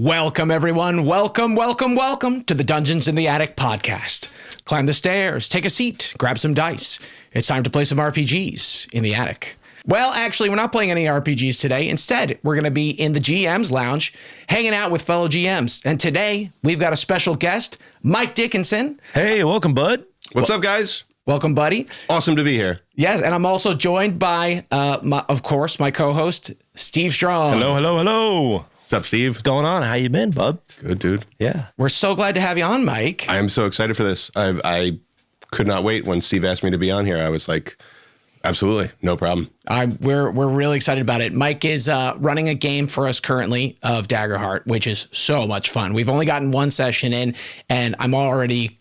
Welcome, everyone. Welcome to the Dungeons in the Attic podcast. Climb the stairs, take a seat, grab some dice. It's time to play some RPGs in the attic. Well, actually, we're not playing any RPGs today. Instead, we're going to be in the GM's lounge, hanging out with fellow GMs. And today, we've got a special guest, Mike Dickinson. Hey, welcome, bud. What's up, guys? Welcome, buddy. Awesome to be here. Yes, and I'm also joined by, of course, my co-host, Steve Strong. Hello. What's up, Steve? What's going on? How you been, bub? Good, dude. Yeah. We're so glad to have you on, Mike. I am so excited for this. I could not wait when Steve asked me to be on here. I was like, absolutely, no problem. We're really excited about it. Mike is running a game for us currently of Daggerheart, which is so much fun. We've only gotten one session in, and I'm already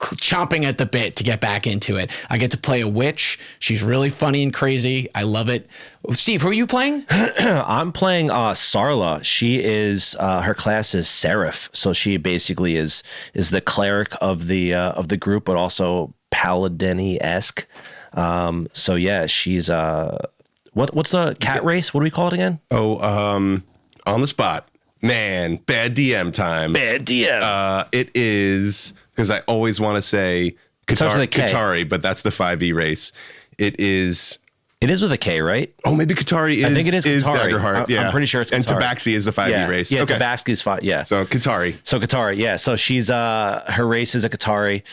chomping at the bit to get back into it. I get to play a witch. She's really funny and crazy. I love it. Steve, who are you playing? I'm playing Sarla. She is her class is Seraph, so she basically is the cleric of the group, but also paladin-esque. So yeah, she's what's the cat race? What do we call it again? On the spot, man. Bad DM time. Bad DM. It is, because I always want to say Katari, but that's the 5e race. It is with a K, right? Oh, maybe Katari is. I think it is Katari. Daggerheart. Yeah. I'm pretty sure it's Katari. And Tabaxi is the 5e race. Yeah, okay. Tabaxi is 5. Yeah. So Katari. Yeah. So she's her race is a Katari.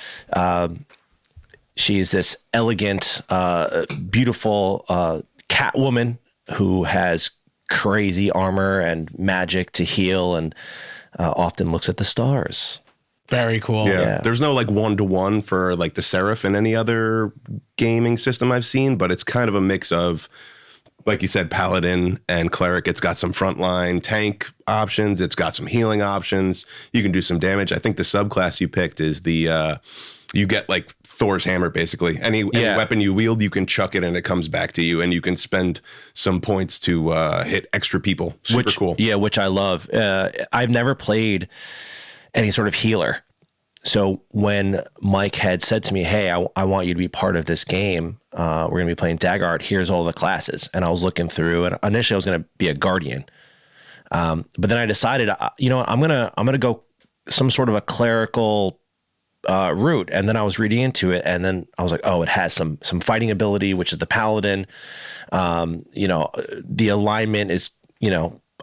She's this elegant, beautiful cat woman who has crazy armor and magic to heal, and often looks at the stars. Very cool. Yeah. There's no like 1-to-1 for like the Seraph in any other gaming system I've seen, but it's kind of a mix of, like you said, paladin and cleric. It's got some frontline tank options. It's got some healing options. You can do some damage. I think the subclass you picked is the you get like Thor's hammer, basically. Any weapon you wield, you can chuck it and it comes back to you, and you can spend some points to hit extra people. Super cool. Yeah, which I love. I've never played any sort of healer. So when Mike had said to me, hey, I want you to be part of this game. We're going to be playing Daggerheart. Here's all the classes. And I was looking through, and initially I was going to be a guardian. But then I decided, you know what, I'm going to go some sort of a clerical route. And then I was reading into it, and then I was like, oh, it has some fighting ability, which is the paladin. The alignment is,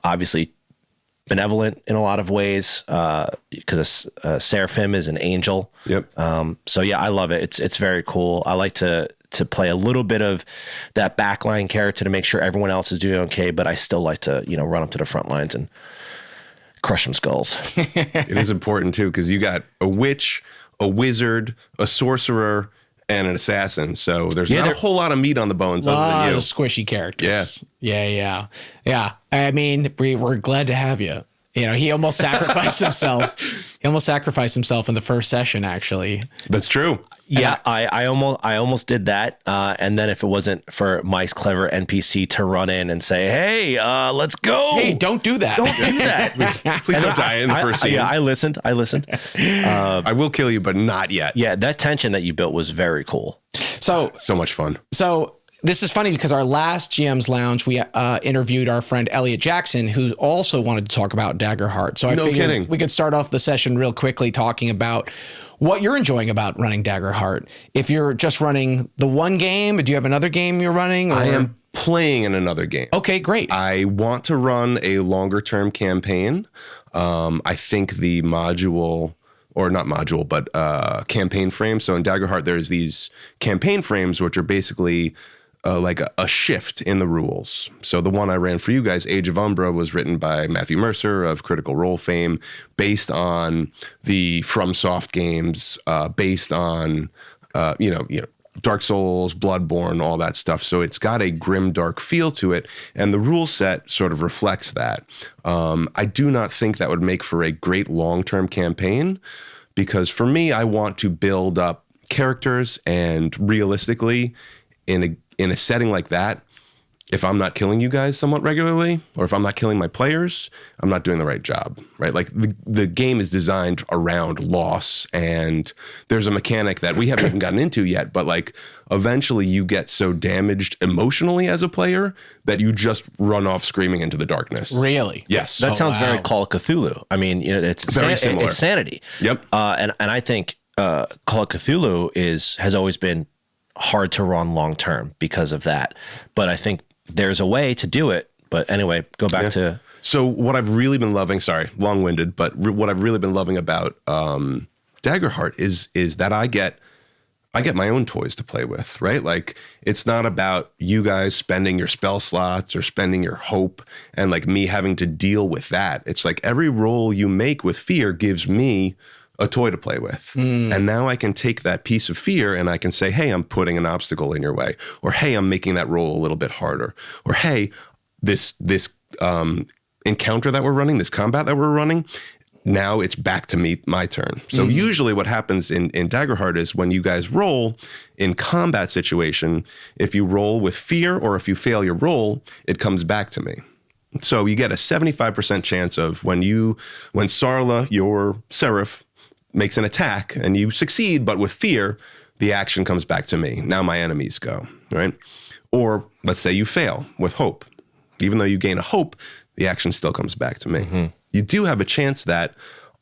obviously benevolent in a lot of ways, because Seraphim is an angel. Yep. So yeah, I love it. It's very cool. I like to play a little bit of that backline character to make sure everyone else is doing okay, but I still like to, run up to the front lines and crush some skulls. It is important too, because you got a witch, a wizard, a sorcerer, and an assassin. So there's not a whole lot of meat on the bones. A lot other than you. of squishy characters. Yeah. Yeah. I mean, we're glad to have you. He almost sacrificed himself. He almost sacrificed himself in the first session, actually. That's true. Yeah, I almost did that. And then if it wasn't for Mike's clever NPC to run in and say, hey, let's go. Hey, don't do that. Don't do that. Please don't die in the first scene. Yeah, I listened. I will kill you, but not yet. Yeah, that tension that you built was very cool. So much fun. So this is funny because our last GM's Lounge, we interviewed our friend Elliot Jackson, who also wanted to talk about Daggerheart. So I figured we could start off the session real quickly talking about what you're enjoying about running Daggerheart. If you're just running the one game, do you have another game you're running? Or? I am playing in another game. Okay, great. I want to run a longer term campaign. I think the campaign frame. So in Daggerheart, there's these campaign frames, which are basically like a shift in the rules. So the one I ran for you guys, Age of Umbra, was written by Matthew Mercer of Critical Role fame, based on the FromSoft games, based on Dark Souls, Bloodborne, all that stuff. So it's got a grim, dark feel to it, and the rule set sort of reflects that. I do not think that would make for a great long-term campaign, because for me, I want to build up characters, and realistically, in a setting like that, if I'm not killing you guys somewhat regularly, or if I'm not killing my players, I'm not doing the right job, right? Like the game is designed around loss, and there's a mechanic that we haven't even gotten into yet, but like eventually you get so damaged emotionally as a player that you just run off screaming into the darkness. Really? Yes. That sounds very Call of Cthulhu. I mean, it's Very similar. It's sanity. Yep. And I think Call of Cthulhu has always been hard to run long term because of that. But I think there's a way to do it. But anyway, go back to. So what I've really been loving, sorry, long-winded, but what I've really been loving about Daggerheart is that I get my own toys to play with, right? Like it's not about you guys spending your spell slots or spending your hope and like me having to deal with that. It's like every roll you make with fear gives me a toy to play with. And now I can take that piece of fear and I can say, hey, I'm putting an obstacle in your way, or hey, I'm making that roll a little bit harder, or hey, this encounter that we're running, this combat that we're running, now it's back to me, my turn. So usually what happens in Daggerheart is when you guys roll in combat situation, if you roll with fear or if you fail your roll, it comes back to me. So you get a 75% chance of when Sarla, your Seraph, makes an attack and you succeed, but with fear, the action comes back to me. Now my enemies go, right? Or let's say you fail with hope. Even though you gain a hope, the action still comes back to me. You do have a chance that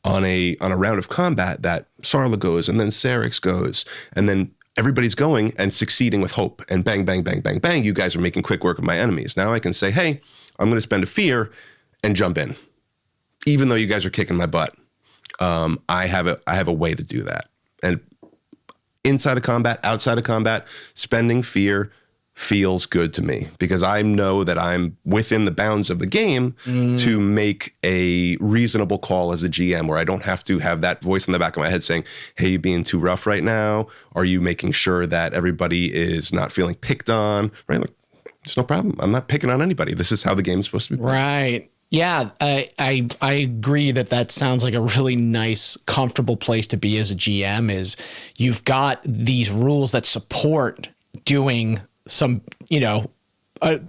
on a round of combat that Sarla goes and then Syrinx goes and then everybody's going and succeeding with hope and bang, bang, bang, bang, bang. You guys are making quick work of my enemies. Now I can say, hey, I'm going to spend a fear and jump in. Even though you guys are kicking my butt. I have a way to do that. And inside of combat, outside of combat, spending fear feels good to me because I know that I'm within the bounds of the game to make a reasonable call as a GM where I don't have to have that voice in the back of my head saying, hey, you being too rough right now? Are you making sure that everybody is not feeling picked on? Right? Like, it's no problem. I'm not picking on anybody. This is how the game is supposed to be played. Right. Yeah, I agree that sounds like a really nice, comfortable place to be as a GM is you've got these rules that support doing some,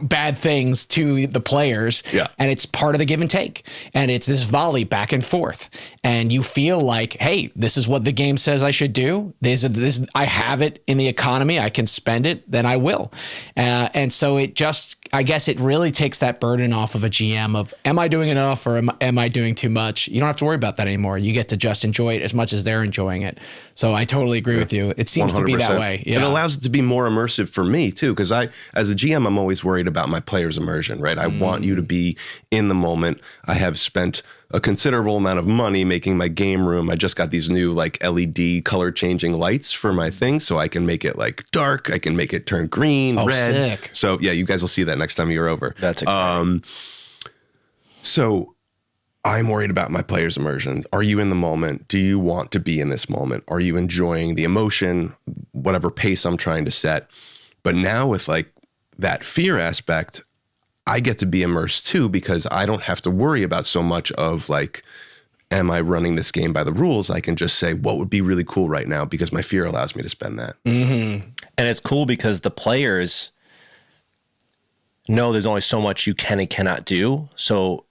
bad things to the players. Yeah. And it's part of the give and take. And it's this volley back and forth. And you feel like, hey, this is what the game says I should do. This I have it in the economy. I can spend it, then I will. And so I guess it really takes that burden off of a GM of, am I doing enough or am I doing too much? You don't have to worry about that anymore. You get to just enjoy it as much as they're enjoying it. So I totally agree with you. It seems 100%. To be that way. Yeah. It allows it to be more immersive for me too, because as a GM, I'm always worried about my players' immersion, right? I want you to be in the moment. I have spent a considerable amount of money making my game room. I just got these new like LED color changing lights for my thing, so I can make it like dark. I can make it turn green, red. Sick. So yeah, you guys will see that next time you're over. That's exciting. So I'm worried about my players' immersion. Are you in the moment? Do you want to be in this moment? Are you enjoying the emotion, whatever pace I'm trying to set? But now with like that fear aspect, I get to be immersed too, because I don't have to worry about so much of like, am I running this game by the rules? I can just say, what would be really cool right now? Because my fear allows me to spend that. Mm-hmm. And it's cool because the players know there's only so much you can and cannot do. So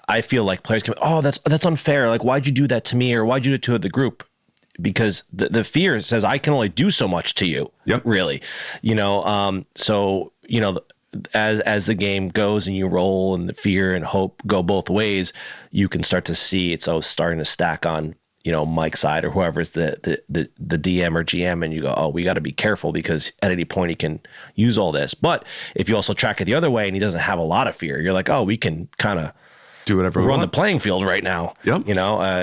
I feel like players can, oh, that's unfair. Like, why'd you do that to me? Or why'd you do it to the group? Because the fear says I can only do so much to you. Yep. Really. As the game goes and you roll and the fear and hope go both ways, you can start to see it's starting to stack on, Mike's side or whoever's the DM or GM, and you go, oh, we got to be careful because at any point he can use all this. But if you also track it the other way and he doesn't have a lot of fear, you're like, oh, we can kind of do whatever we're on the playing field right now. Yep.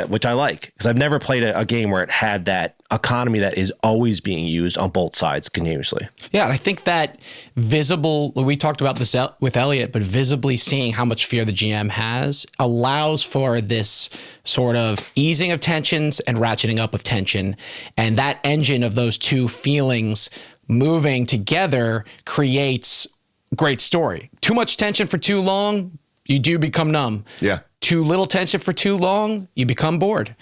Which I like because I've never played a game where it had that economy that is always being used on both sides continuously. Yeah, and I think that we talked about this with Elliot, but visibly seeing how much fear the GM has allows for this sort of easing of tensions and ratcheting up of tension. And that engine of those two feelings moving together creates great story. Too much tension for too long, you do become numb. Yeah. Too little tension for too long, you become bored.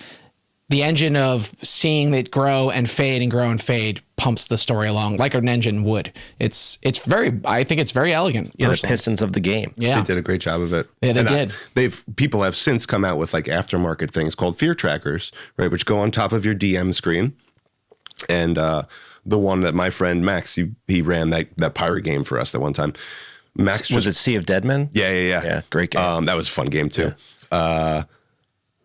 the engine of seeing it grow and fade and grow and fade pumps the story along like an engine would. I think it's very elegant. Yeah, the personally. pistons of the game. Yeah. They did a great job of it. Yeah, they And did. People have since come out with like aftermarket things called fear trackers, right, which go on top of your DM screen. And the one that my friend Max, he ran that pirate game for us that one time. Max Was it Sea of Dead Men? Yeah. Yeah, great game. That was a fun game too.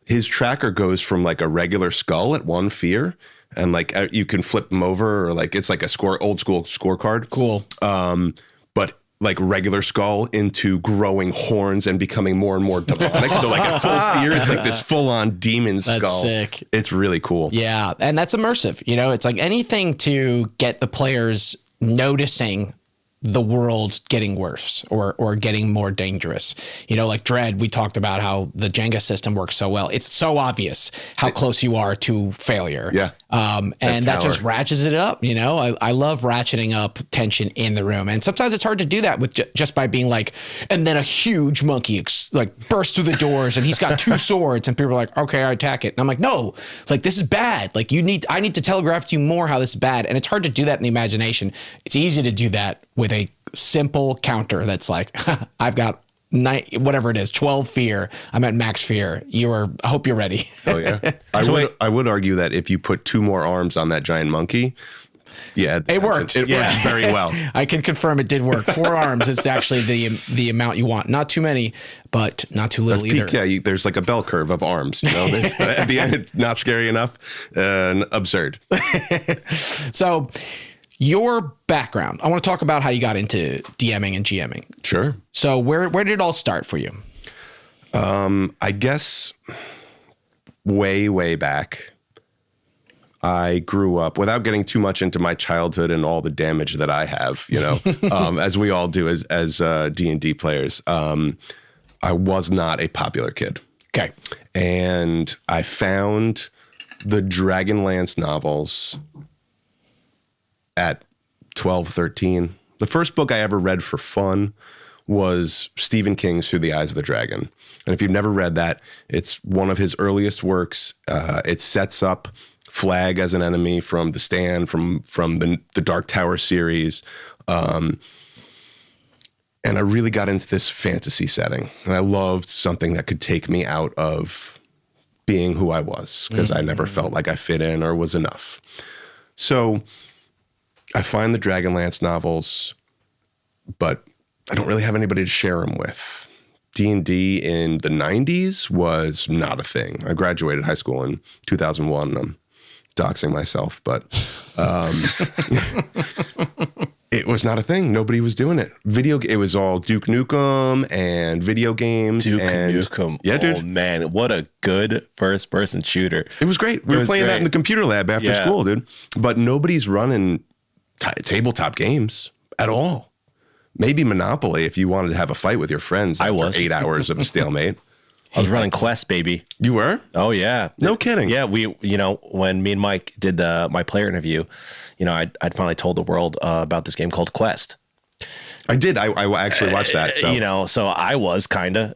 His tracker goes from like a regular skull at one fear, and like you can flip them over, or like it's like a old school scorecard. Cool. But like regular skull into growing horns and becoming more and more demonic. So like a full fear, it's like this full on demon skull. That's sick. It's really cool. Yeah, and that's immersive. It's like anything to get the players noticing the world getting worse or getting more dangerous. Like Dread, we talked about how the Jenga system works so well. It's so obvious how close you are to failure. Yeah. And that just ratchets it up. I love ratcheting up tension in the room. And sometimes it's hard to do that with just by being like, and then a huge monkey bursts through the doors and he's got two swords and people are like, okay, I attack it. And I'm like, no, like this is bad. Like I need to telegraph to you more how this is bad. And it's hard to do that in the imagination. It's easy to do that with a simple counter that's like, I've got whatever it is, 12 fear. I'm at max fear. I hope you're ready. Oh yeah. I would argue that if you put 2 more arms on that giant monkey, yeah, it worked. It worked very well. I can confirm it did work. 4 arms is actually the amount you want. Not too many, but not too little either. Yeah, there's like a bell curve of arms. At the end, it's not scary enough. Absurd. So, your background. I want to talk about how you got into DMing and GMing. Sure. So where did it all start for you? I guess way back, I grew up, without getting too much into my childhood and all the damage that I have, as we all do as D&D players. I was not a popular kid. Okay. And I found the Dragonlance novels at 12, 13. The first book I ever read for fun was Stephen King's Through the Eyes of the Dragon. And if you've never read that, it's one of his earliest works. It sets up Flag as an enemy from The Stand, from the Dark Tower series. And I really got into this fantasy setting. And I loved something that could take me out of being who I was, because I never felt like I fit in or was enough. So I find the Dragonlance novels, but I don't really have anybody to share them with. D&D in the 90s was not a thing. I graduated high school in 2001. I'm doxing myself, but it was not a thing. Nobody was doing it. It was all Duke Nukem and video games. Duke Nukem. Yeah, dude. Oh, man. What a good first-person shooter. It was great. We were playing that in the computer lab after school, dude. But nobody's running tabletop games at all. Maybe Monopoly if you wanted to have a fight with your friends after 8 hours of a stalemate. I was running Quest, baby. You were? Oh, yeah. No kidding. Yeah, when me and Mike did my player interview, I'd finally told the world about this game called Quest. I did. I actually watched that. So. So I was kind of,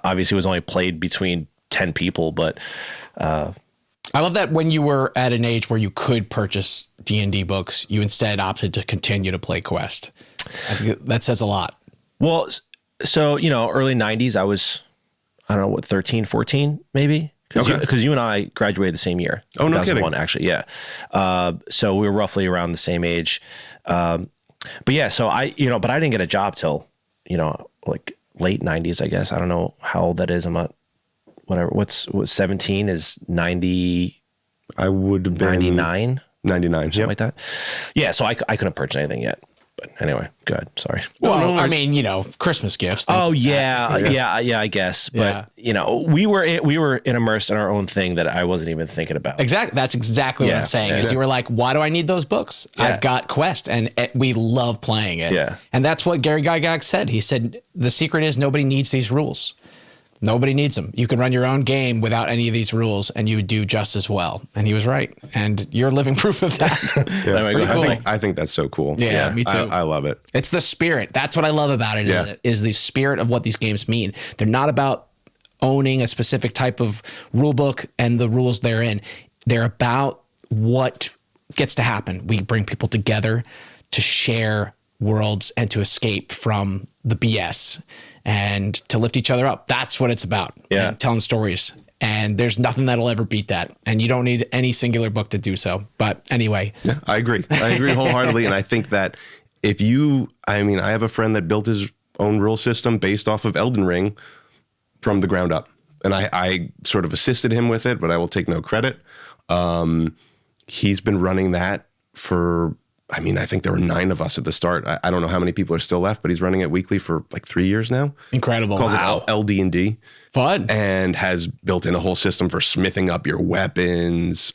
obviously it was only played between 10 people, but I love that when you were at an age where you could purchase D&D books, you instead opted to continue to play Quest. I think that says a lot. Well, so, early 90s, I was, 13, 14, maybe? Because you and I graduated the same year. Oh, no kidding. 2001, actually, yeah. So we were roughly around the same age. But yeah, so but I didn't get a job till, like late 90s, I guess. I don't know how old that is. I'm not, whatever. What's 17 is 90. I would have been 99? 99. Something like that. Yeah, so I couldn't purchase anything yet. But anyway, go ahead. Sorry. Well, I mean, Christmas gifts. Oh yeah, I guess. But we were immersed in our own thing that I wasn't even thinking about. Exactly. That's exactly what I'm saying. Is you were like, why do I need those books? Yeah. I've got Quest, and we love playing it. Yeah. And that's what Gary Gygax said. He said the secret is nobody needs these rules. Nobody needs them. You can run your own game without any of these rules, and you would do just as well. And he was right. And you're living proof of that. Anyway, I think that's so cool. Yeah, me too. I love it. It's the spirit. That's what I love about it. Is the spirit of what these games mean. They're not about owning a specific type of rule book and the rules therein. They're about what gets to happen. We bring people together to share worlds and to escape from the BS and to lift each other up. That's what it's about. Yeah. And telling stories. And there's nothing that'll ever beat that. And you don't need any singular book to do so. But anyway. Yeah, I agree wholeheartedly. And I think that I have a friend that built his own rule system based off of Elden Ring from the ground up. And I sort of assisted him with it, but I will take no credit. He's been running that for, I think there were 9 of us at the start. I don't know how many people are still left, but he's running it weekly for like 3 years now. Incredible. Calls it LD&D. Fun. And has built in a whole system for smithing up your weapons,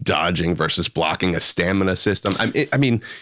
dodging versus blocking, a stamina system.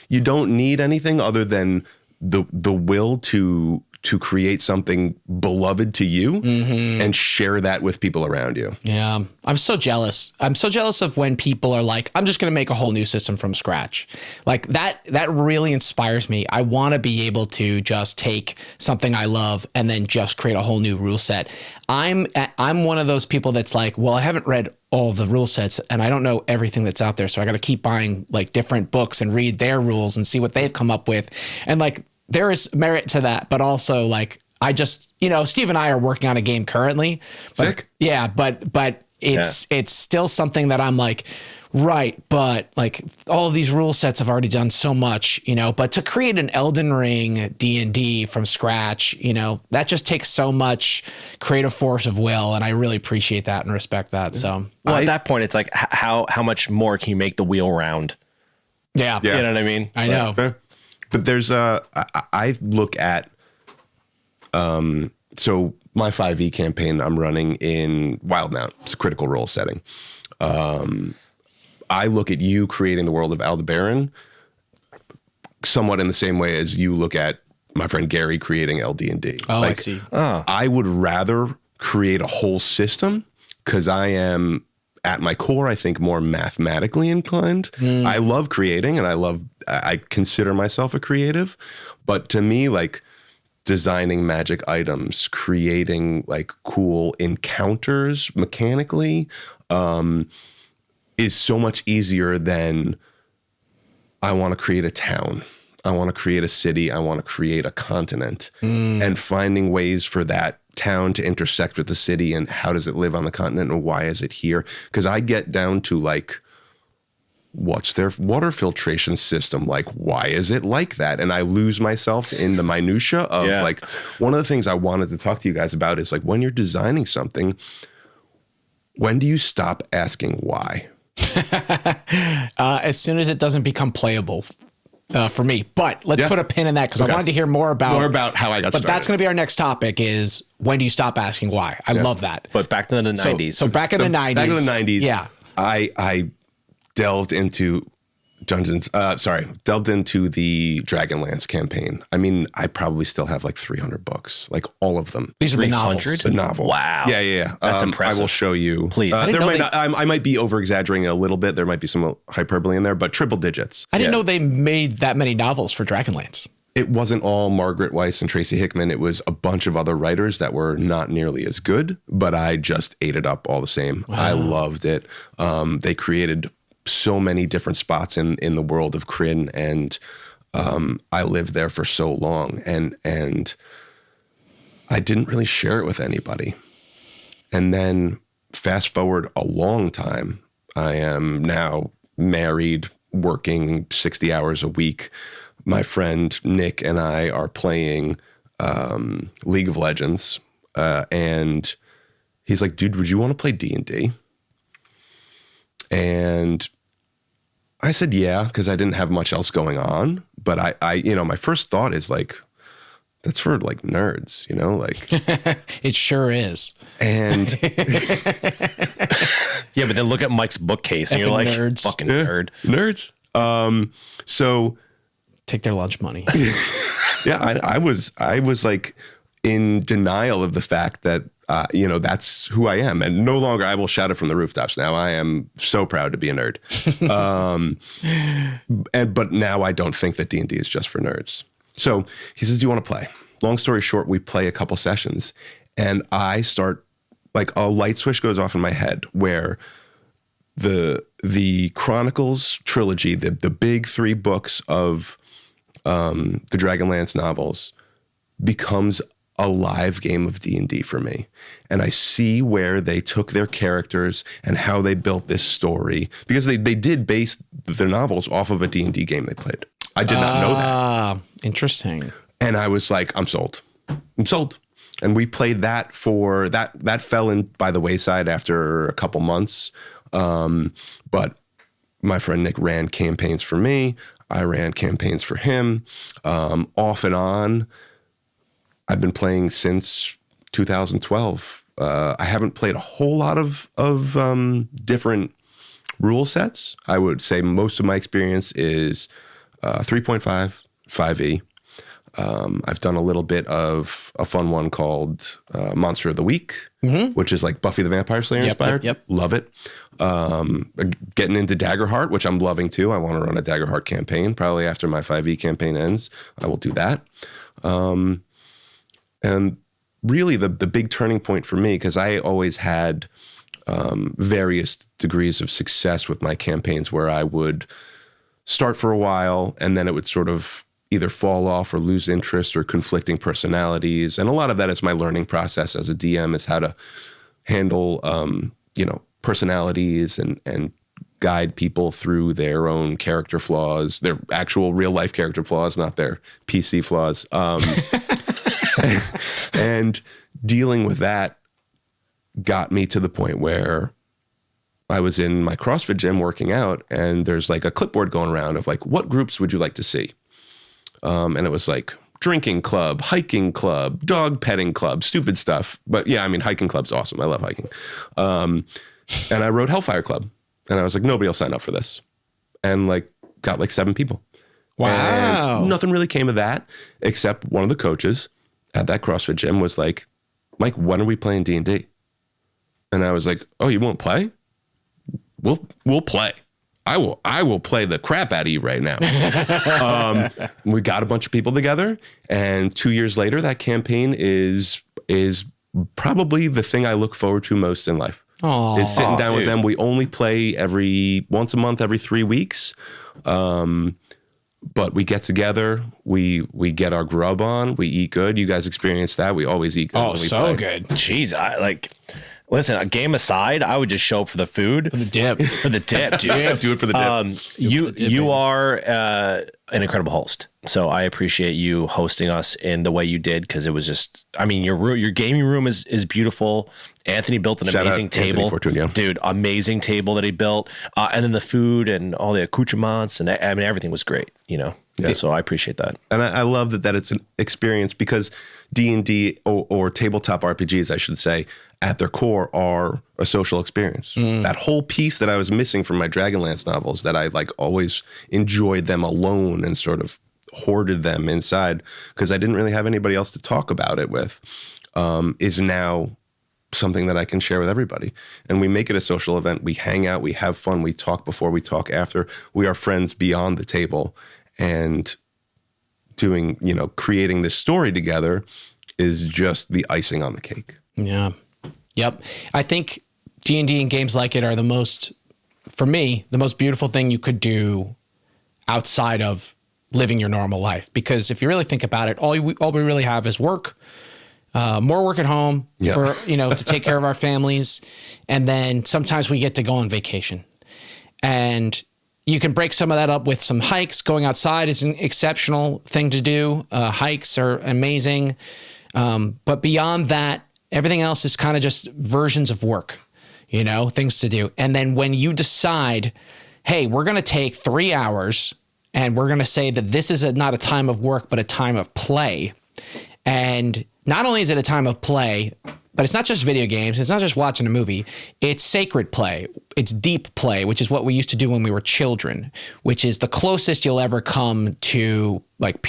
You don't need anything other than the will to create something beloved to you and share that with people around you. Yeah. I'm so jealous. I'm so jealous of when people are like, I'm just going to make a whole new system from scratch. Like that really inspires me. I want to be able to just take something I love and then just create a whole new rule set. I'm one of those people that's like, well, I haven't read all of the rule sets and I don't know everything that's out there. So I got to keep buying like different books and read their rules and see what they've come up with. And like, there is merit to that, but also like I just, Steve and I are working on a game currently. Sick. Yeah, but it's still something that I'm like, right, but like all of these rule sets have already done so much, but to create an Elden Ring D&D from scratch, that just takes so much creative force of will, and I really appreciate that and respect that. So, well, at that point, it's like how much more can you make the wheel round? Yeah. You know what I mean? I know. Fair. But there's I look at, so my 5e campaign I'm running in Wildmount. It's a critical role setting. I look at you creating the world of Aldebaran somewhat in the same way as you look at my friend Gary creating LD&D. Oh, I see. I would rather create a whole system because I am, at my core, I think more mathematically inclined. I love creating and I consider myself a creative, but to me, like designing magic items, creating like cool encounters mechanically, is so much easier than I want to create a town. I want to create a city. I want to create a continent, and finding ways for that town to intersect with the city and how does it live on the continent and why is it here? Because I get down to like, what's their water filtration system like? Why is it like that? And I lose myself in the minutia of like, one of the things I wanted to talk to you guys about is like, when you're designing something, when do you stop asking why? As soon as it doesn't become playable for me. But let's put a pin in that because I wanted to hear more about how I got started. But that's going to be our next topic is when do you stop asking why? I love that. But back in the 90s. So back in the 90s. Back in the 90s. Yeah. I delved into delved into the Dragonlance campaign. I probably still have like 300 books, like all of them. These are the novels. The novels. Wow. Yeah. That's impressive. I will show you. Please. I might be over exaggerating a little bit. There might be some hyperbole in there, but triple digits. I didn't know they made that many novels for Dragonlance. It wasn't all Margaret Weiss and Tracy Hickman. It was a bunch of other writers that were not nearly as good, but I just ate it up all the same. Wow. I loved it. They created so many different spots in the world of Kryn, and I lived there for so long, and I didn't really share it with anybody. And then fast forward a long time, I am now married, working 60 hours a week. My friend Nick and I are playing League of Legends, and he's like, dude, would you want to play D&D? And I said, yeah, because I didn't have much else going on. But I my first thought is like, that's for like nerds, like. It sure is. And yeah, but then look at Mike's bookcase and you're like, nerds. Fucking nerd. Nerds. So take their lunch money. Yeah, I was like in denial of the fact that that's who I am. And no longer, I will shout it from the rooftops now. I am so proud to be a nerd. But now I don't think that D&D is just for nerds. So he says, do you want to play? Long story short, we play a couple sessions And I start, like, a light switch goes off in my head where the Chronicles trilogy, the big 3 books of the Dragonlance novels, becomes a live game of D&D for me. And I see where they took their characters and how they built this story, because they did base their novels off of a D&D game they played. I did not know that. Interesting. And I was like, I'm sold. I'm sold. And we played that for that fell in by the wayside after a couple months. But my friend Nick ran campaigns for me. I ran campaigns for him. Off and on, I've been playing since 2012. I haven't played a whole lot of different rule sets. I would say most of my experience is 3.5, 5e. I've done a little bit of a fun one called Monster of the Week, which is like Buffy the Vampire Slayer inspired. Yep. Love it. Getting into Daggerheart, which I'm loving too. I want to run a Daggerheart campaign. Probably after my 5e campaign ends, I will do that. And really the big turning point for me, because I always had various degrees of success with my campaigns where I would start for a while and then it would sort of either fall off or lose interest or conflicting personalities. And a lot of that is my learning process as a DM, is how to handle, personalities and guide people through their own character flaws, their actual real life character flaws, not their PC flaws. And dealing with that got me to the point where I was in my CrossFit gym working out, and there's like a clipboard going around of like, what groups would you like to see? And it was like drinking club, hiking club, dog petting club, stupid stuff. But yeah, I mean, hiking club's awesome. I love hiking. And I wrote Hellfire Club, and I was like, nobody will sign up for this. And like, got like 7 people. Wow. And nothing really came of that, except one of the coaches at that CrossFit gym was like, Mike, when are we playing D&D? And I was like, oh, you won't play? We'll play. I will play the crap out of you right now. We got a bunch of people together, and 2 years later, that campaign is probably the thing I look forward to most in life. Aww. Is sitting down with them. We only play once a month, every 3 weeks. But we get together, we get our grub on, we eat good. You guys experience that. We always eat good. Oh, so good. Jeez, listen, a game aside, I would just show up for the food. For the dip. For the dip, dude. Yeah, do it for the dip. You are an incredible host. So I appreciate you hosting us in the way you did, because it was just, I mean, your gaming room is beautiful. Anthony built an amazing table. Dude, amazing table that he built. And then the food and all the accoutrements, and I mean, everything was great, Yeah. So I appreciate that. And I love that it's an experience, because D&D or tabletop RPGs, I should say, at their core are a social experience. That whole piece that I was missing from my Dragonlance novels, that I like always enjoyed them alone and sort of hoarded them inside because I didn't really have anybody else to talk about it with, is now something that I can share with everybody. And we make it a social event. We hang out, we have fun, we talk before, we talk after. We are friends beyond the table, and doing, creating this story together is just the icing on the cake. Yeah. Yep. I think D&D and games like it are for me, the most beautiful thing you could do outside of living your normal life. Because if you really think about it, all we really have is work, more work at home for, to take care of our families. And then sometimes we get to go on vacation, and you can break some of that up with some hikes. Going outside is an exceptional thing to do. Hikes are amazing. But beyond that, everything else is kind of just versions of work, things to do. And then when you decide, hey, we're going to take 3 hours and we're going to say that this is not a time of work, but a time of play. And not only is it a time of play, but it's not just video games. It's not just watching a movie. It's sacred play. It's deep play, which is what we used to do when we were children, which is the closest you'll ever come to like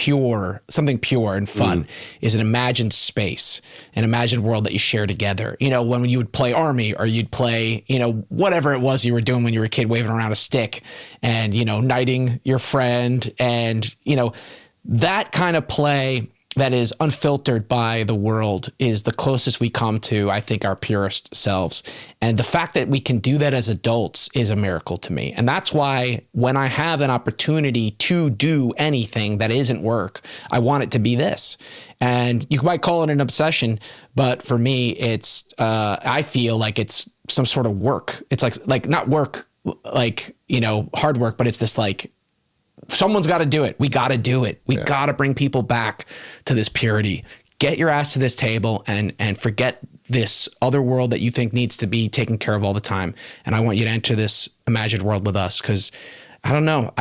something pure and fun is an imagined space, an imagined world that you share together. When you would play Army, or you'd play, whatever it was you were doing when you were a kid, waving around a stick and, knighting your friend, and, that kind of play that is unfiltered by the world is the closest we come to, I think, our purest selves. And the fact that we can do that as adults is a miracle to me. And that's why when I have an opportunity to do anything that isn't work, I want it to be this. And you might call it an obsession, but for me, it's, I feel like it's some sort of work. It's like not work, like, you know, hard work, but it's this like, someone's got to do it. We got to do it. We got to bring people back to this purity. Get your ass to this table and forget this other world that you think needs to be taken care of all the time. And I want you to enter this imagined world with us, because I don't know.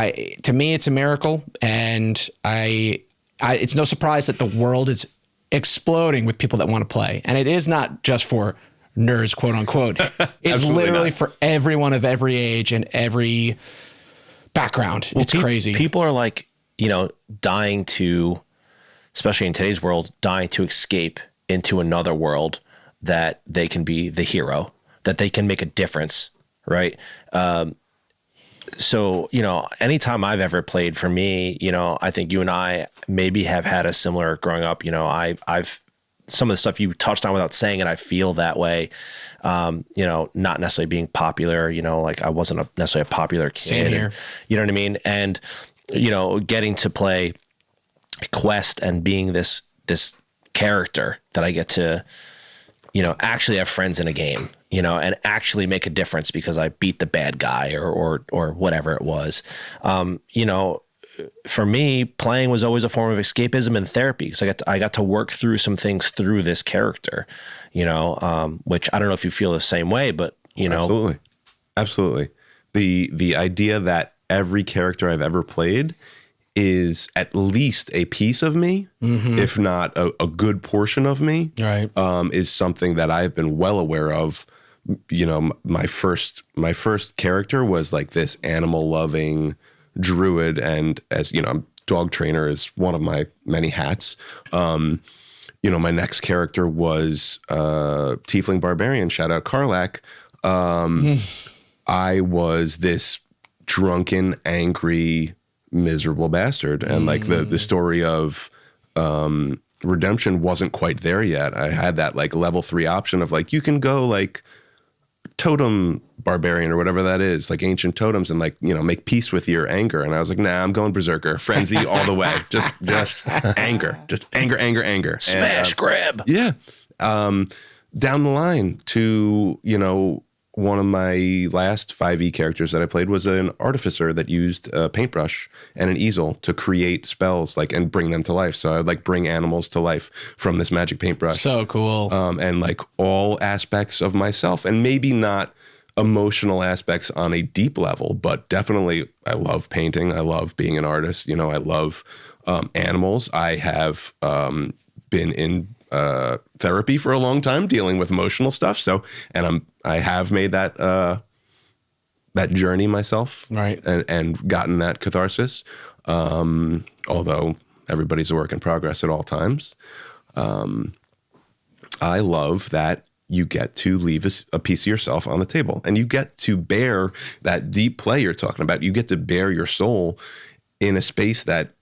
To me, it's a miracle, and it's no surprise that the world is exploding with people that want to play. And it is not just for nerds, quote unquote. It's literally not. For everyone of every age and every background. Well, it's crazy. People are like, you know, dying to, especially in today's world, dying to escape into another world that they can be the hero, that they can make a difference, right? So, you know, anytime I've ever played, for me, you know, I think you and I maybe have had a similar growing up. You know, I've some of the stuff you touched on without saying it, I feel that way. You know, not necessarily being popular, you know, like I wasn't necessarily a popular kid. Same here. And, you know what I mean? And, you know, getting to play Quest and being this character that I get to, you know, actually have friends in a game, you know, and actually make a difference because I beat the bad guy or whatever it was. You know, for me, playing was always a form of escapism and therapy, because I got to work through some things through this character, you know, which I don't know if you feel the same way, but you know, absolutely. The idea that every character I've ever played is at least a piece of me, if not a good portion of me, right? Is something that I've been well aware of. You know, my first character was like this animal loving druid, and as you know, dog trainer is one of my many hats. You know, my next character was tiefling barbarian, shout out Karlak. I was this drunken, angry, miserable bastard, and like the story of redemption wasn't quite there yet. I had that like level 3 option of like, you can go like totem barbarian or whatever that is, like ancient totems, and like, you know, make peace with your anger. And I was like, nah, I'm going berserker, frenzy all the way. Just anger, anger. Smash, grab. Yeah. Down the line to, you know, one of my last 5e characters that I played was an artificer that used a paintbrush and an easel to create spells, like, and bring them to life. So I'd like bring animals to life from this magic paintbrush. So cool. And like all aspects of myself, and maybe not emotional aspects on a deep level, but definitely I love painting. I love being an artist. You know, I love animals. I have been in therapy for a long time dealing with emotional stuff. So, and I have made that journey myself, right, and gotten that catharsis. Although everybody's a work in progress at all times. I love that you get to leave a piece of yourself on the table, and you get to bear that deep play you're talking about. You get to bear your soul in a space that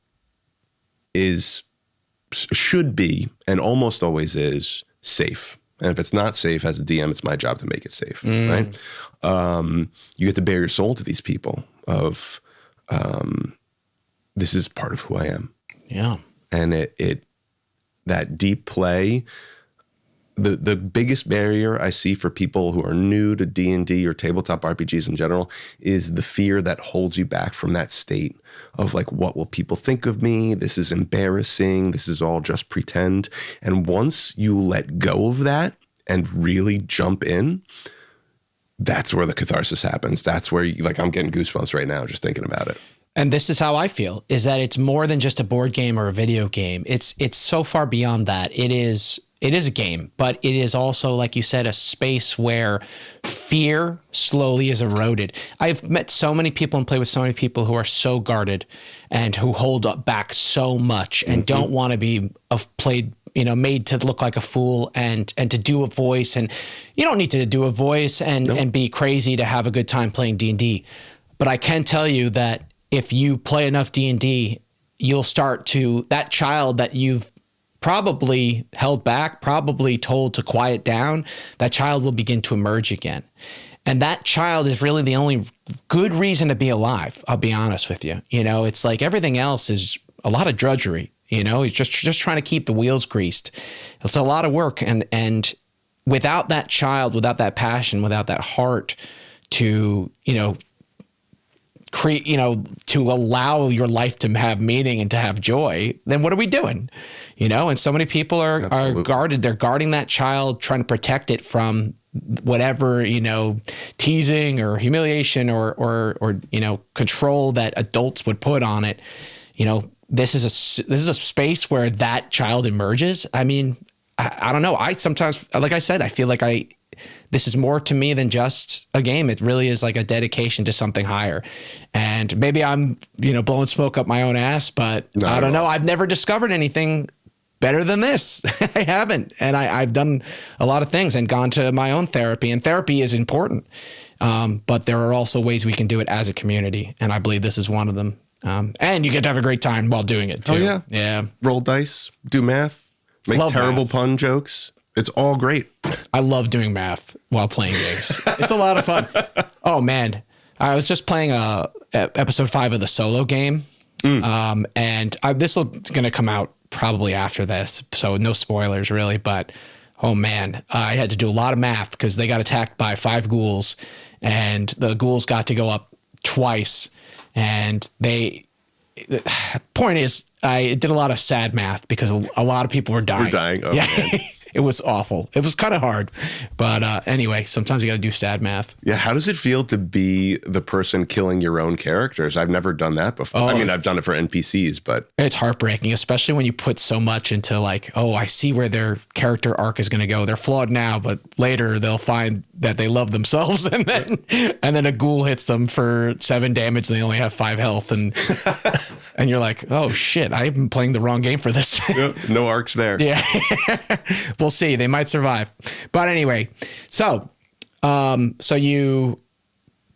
should be, and almost always is, safe. And if it's not safe, as a DM, it's my job to make it safe, right? You get to bear your soul to these people of, this is part of who I am. Yeah. And that deep play, the biggest barrier I see for people who are new to D&D or tabletop RPGs in general is the fear that holds you back from that state of like, what will people think of me? This is embarrassing. This is all just pretend. And once you let go of that and really jump in, that's where the catharsis happens. That's where I'm getting goosebumps right now just thinking about it. And this is how I feel, is that it's more than just a board game or a video game. It's so far beyond that. It is a game, but it is also, like you said, a space where fear slowly is eroded. I've met so many people and played with so many people who are so guarded and who hold up back so much and don't want to be played, you know, made to look like a fool and to do a voice. And you don't need to do a voice and be crazy to have a good time playing D&D. But I can tell you that if you play enough D&D, you'll start to, that child that you've probably held back, probably told to quiet down, that child will begin to emerge again. And that child is really the only good reason to be alive. I'll be honest with you. You know, it's like everything else is a lot of drudgery. You know, it's just trying to keep the wheels greased. It's a lot of work. And without that child, without that passion, without that heart to, you know, create, you know, to allow your life to have meaning and to have joy, then what are we doing? You know, and so many people are guarded. They're guarding that child, trying to protect it from whatever, you know, teasing or humiliation or you know, control that adults would put on it. You know, this is a space where that child emerges. I mean, I don't know. I sometimes, like I said, I feel like this is more to me than just a game. It really is like a dedication to something higher. And maybe I'm, you know, blowing smoke up my own ass, but I don't know. I've never discovered anything better than this. I haven't. And I've done a lot of things and gone to my own therapy, and therapy is important. But there are also ways we can do it as a community. And I believe this is one of them. And you get to have a great time while doing it too. Oh yeah. Yeah. Roll dice, do math, make terrible pun jokes. It's all great. I love doing math while playing games. It's a lot of fun. Oh man. I was just playing episode 5 of the solo game. And this will going to come out probably after this, so no spoilers really, but oh man, I had to do a lot of math because they got attacked by 5 ghouls, and the ghouls got to go up twice, and the point is I did a lot of sad math because a lot of people were dying. Oh, yeah. Man. It was awful. It was kind of hard, but anyway, sometimes you got to do sad math. Yeah. How does it feel to be the person killing your own characters? I've never done that before. I mean, I've done it for NPCs, but it's heartbreaking, especially when you put so much into like, oh, I see where their character arc is going to go. They're flawed now, but later they'll find that they love themselves, and then a ghoul hits them for 7 damage and they only have 5 health, and and you're like, oh shit, I've been playing the wrong game for this. No arcs there. Yeah. We'll see. They might survive. But anyway, so you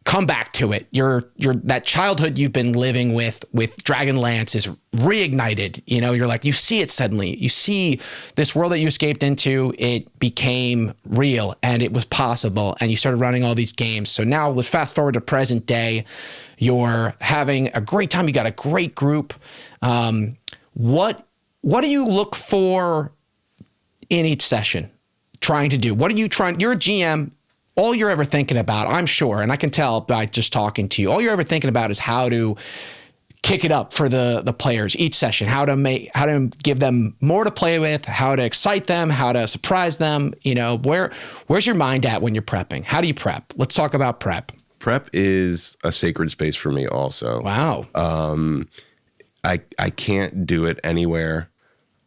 come back to it. You're that childhood you've been living with Dragonlance is reignited. You know, you're like, you see it suddenly. You see this world that you escaped into, it became real and it was possible. And you started running all these games. So now let's fast forward to present day. You're having a great time. You got a great group. What do you look for in each session trying to do? What are you trying? You're a GM. All you're ever thinking about, I'm sure, and I can tell by just talking to you, all you're ever thinking about is how to kick it up for the players each session, how to give them more to play with, how to excite them, how to surprise them. You know, where's your mind at when you're prepping? How do you prep? Let's talk about prep. Prep is a sacred space for me also. Wow. I can't do it anywhere.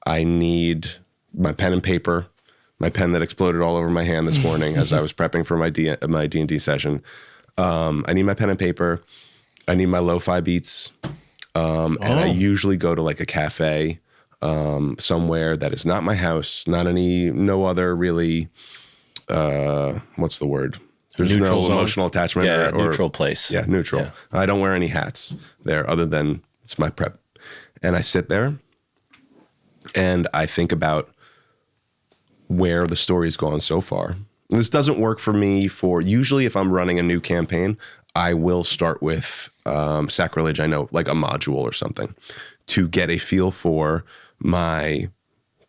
I need my pen and paper, my pen that exploded all over my hand this morning as I was prepping for my D&D session. I need my pen and paper. I need my lo-fi beats. And I usually go to like a cafe somewhere that is not my house, no other really, what's the word? There's neutral no zone. Emotional attachment. Yeah, or neutral place. Yeah, neutral. Yeah. I don't wear any hats there other than it's my prep. And I sit there and I think about where the story's gone so far. And this doesn't work for me usually if I'm running a new campaign, I will start with Sacrilege, I know, like a module or something, to get a feel for my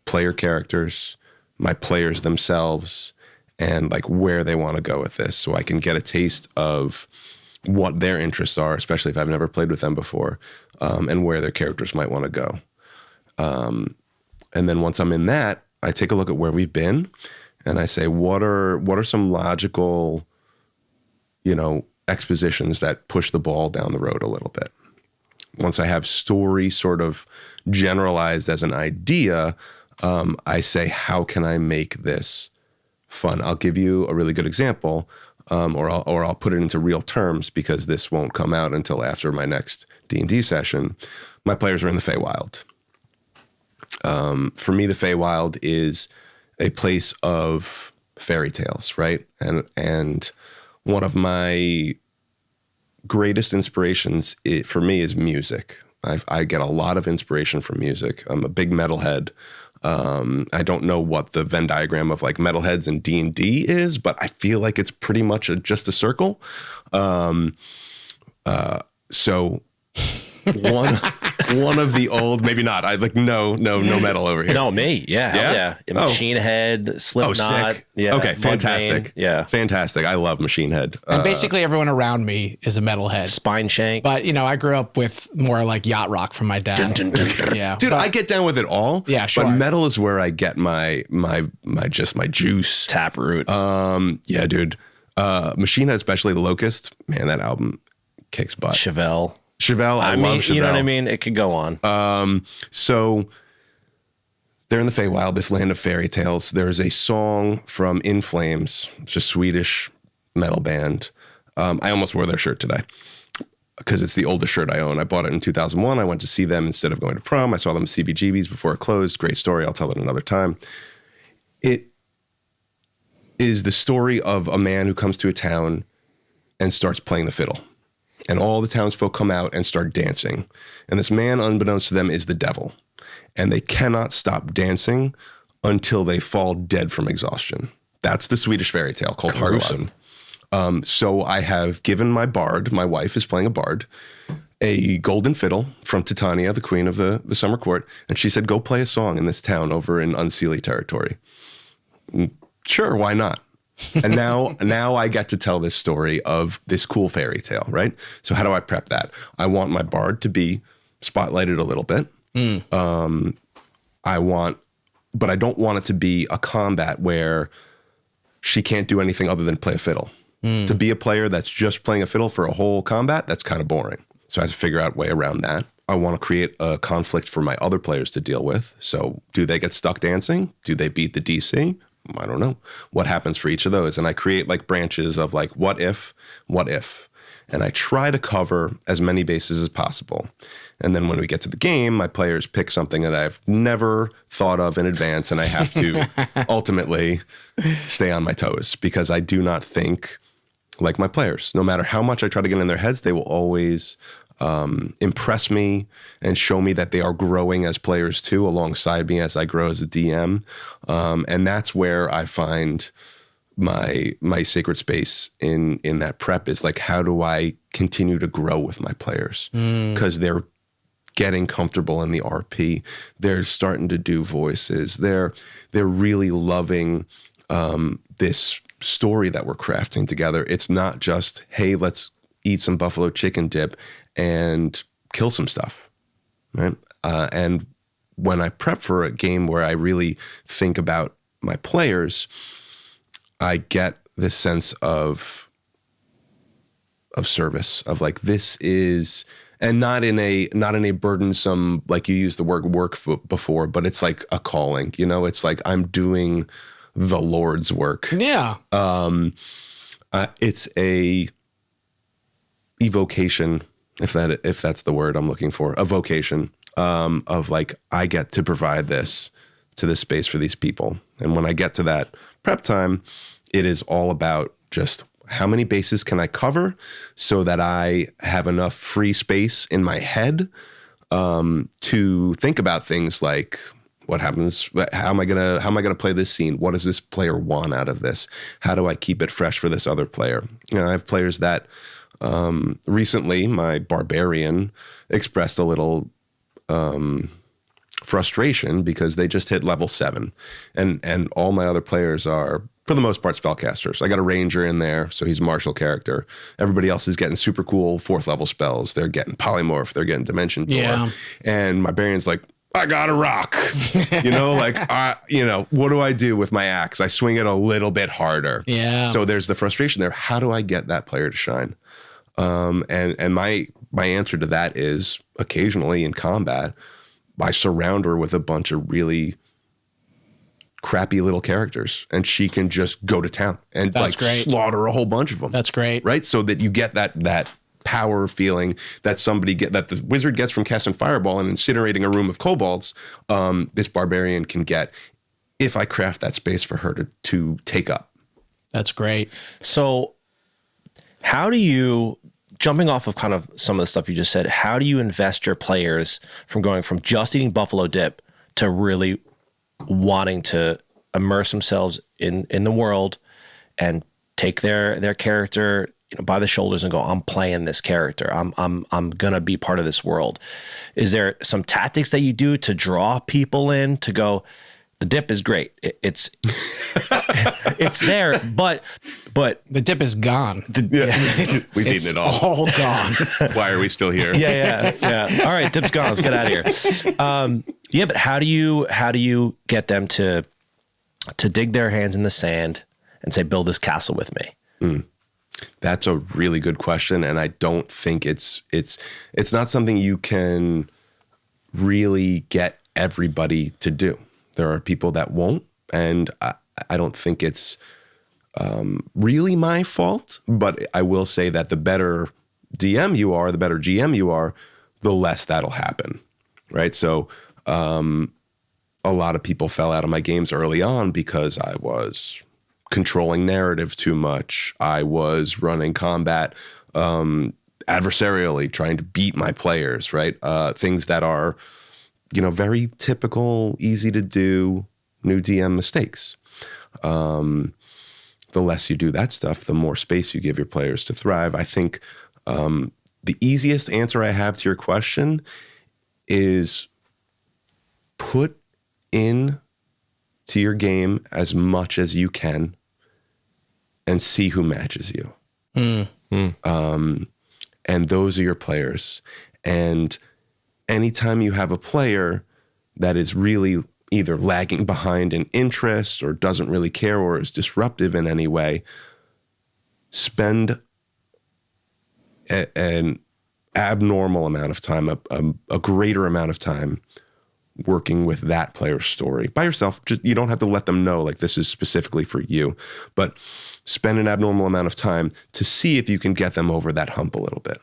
player characters, my players themselves, and like where they want to go with this, so I can get a taste of what their interests are, especially if I've never played with them before, and where their characters might want to go. And then once I'm in that, I take a look at where we've been and I say, what are some logical, you know, expositions that push the ball down the road a little bit. Once I have story sort of generalized as an idea, I say, how can I make this fun? I'll give you a really good example, or I'll put it into real terms because this won't come out until after my next D&D session. My players are in the Feywild. For me, the Feywild is a place of fairy tales, right? And one of my greatest inspirations for me is music. I get a lot of inspiration from music. I'm a big metalhead. I don't know what the Venn diagram of like metalheads and D&D is, but I feel like it's pretty much just a circle. So one of the old, maybe not. I like no metal over here. No, me. Yeah. Yeah? Hell yeah. Machine Head, Slipknot. Sick. Yeah. Okay, fantastic. Mudvayne, yeah. Fantastic. I love Machine Head. And basically everyone around me is a metalhead. Spine Shank. But, I grew up with more like yacht rock from my dad. Yeah. Dude, I get down with it all. Yeah, sure. But metal is where I get my juice. Taproot. Yeah, dude. Machine Head, especially Locust, man, that album kicks butt. Chevelle. I love Chevelle. You know what I mean? It could go on. So they're in the Feywild, this land of fairy tales. There's a song from In Flames. It's a Swedish metal band. I almost wore their shirt today because it's the oldest shirt I own. I bought it in 2001. I went to see them instead of going to prom. I saw them at CBGB's before it closed. Great story. I'll tell it another time. It is the story of a man who comes to a town and starts playing the fiddle. And all the townsfolk come out and start dancing. And this man, unbeknownst to them, is the devil. And they cannot stop dancing until they fall dead from exhaustion. That's the Swedish fairy tale called Harlem. So I have given my bard, my wife is playing a bard, a golden fiddle from Titania, the queen of the summer court. And she said, go play a song in this town over in Unseelie territory. Sure, why not? And now I get to tell this story of this cool fairy tale, right? So how do I prep that? I want my bard to be spotlighted a little bit. But I don't want it to be a combat where she can't do anything other than play a fiddle. To be a player that's just playing a fiddle for a whole combat, that's kind of boring. So I have to figure out a way around that. I want to create a conflict for my other players to deal with. So do they get stuck dancing? Do they beat the DC? I don't know what happens for each of those. And I create like branches of like, what if, and I try to cover as many bases as possible. And then when we get to the game, my players pick something that I've never thought of in advance. And I have to ultimately stay on my toes because I do not think like my players. No matter how much I try to get in their heads, they will always impress me and show me that they are growing as players too, alongside me as I grow as a DM. And that's where I find my sacred space in that prep is like, how do I continue to grow with my players? Because they're getting comfortable in the RP. They're starting to do voices. They're really loving this story that we're crafting together. It's not just, hey, let's eat some buffalo chicken dip and kill some stuff, right? And when I prep for a game where I really think about my players, I get this sense of service, of like, this is, and not in a burdensome, like you used the word work before, but it's like a calling, it's like I'm doing the Lord's work. Yeah. It's a evocation, if that's the word I'm looking for, a vocation of like, I get to provide this to this space for these people. And when I get to that prep time, it is all about just how many bases can I cover so that I have enough free space in my head to think about things like, what happens? How am I gonna play this scene? What does this player want out of this? How do I keep it fresh for this other player? I have players that recently, my barbarian expressed a little frustration because they just hit level 7, and all my other players are, for the most part, spellcasters. I got a ranger in there, so he's a martial character. Everybody else is getting super cool 4th level spells. They're getting polymorph. They're getting dimension door. Yeah. And my barbarian's like, I got a rock, what do I do with my axe? I swing it a little bit harder. Yeah. So there's the frustration there. How do I get that player to shine? And my answer to that is occasionally in combat, I surround her with a bunch of really crappy little characters, and she can just go to town and slaughter a whole bunch of them. That's great. Right. So that you get that power feeling that that the wizard gets from casting fireball and incinerating a room of kobolds. This barbarian can get if I craft that space for her to take up. That's great. So how do you, jumping off of kind of some of the stuff you just said, how do you invest your players from going from just eating buffalo dip to really wanting to immerse themselves in the world and take their character, by the shoulders and go, I'm playing this character. I'm gonna be part of this world. Is there some tactics that you do to draw people in to go, the dip is great. It's it's there, but the dip is gone. We've eaten it all gone. Why are we still here? Yeah. All right, dip's gone. Let's get out of here. But how do you get them to dig their hands in the sand and say, build this castle with me? That's a really good question, and I don't think it's not something you can really get everybody to do. There are people that won't, and I don't think it's really my fault, but I will say that the better DM you are, the better GM you are, the less that'll happen, right? So a lot of people fell out of my games early on because I was controlling narrative too much. I was running combat adversarially, trying to beat my players, right? Things that are, very typical, easy to do, new DM mistakes. The less you do that stuff, the more space you give your players to thrive. I think the easiest answer I have to your question is put in to your game as much as you can and see who matches you. And those are your players. And anytime you have a player that is really either lagging behind in interest or doesn't really care or is disruptive in any way, spend an abnormal amount of time, a greater amount of time working with that player's story by yourself. Just, you don't have to let them know like this is specifically for you, but spend an abnormal amount of time to see if you can get them over that hump a little bit.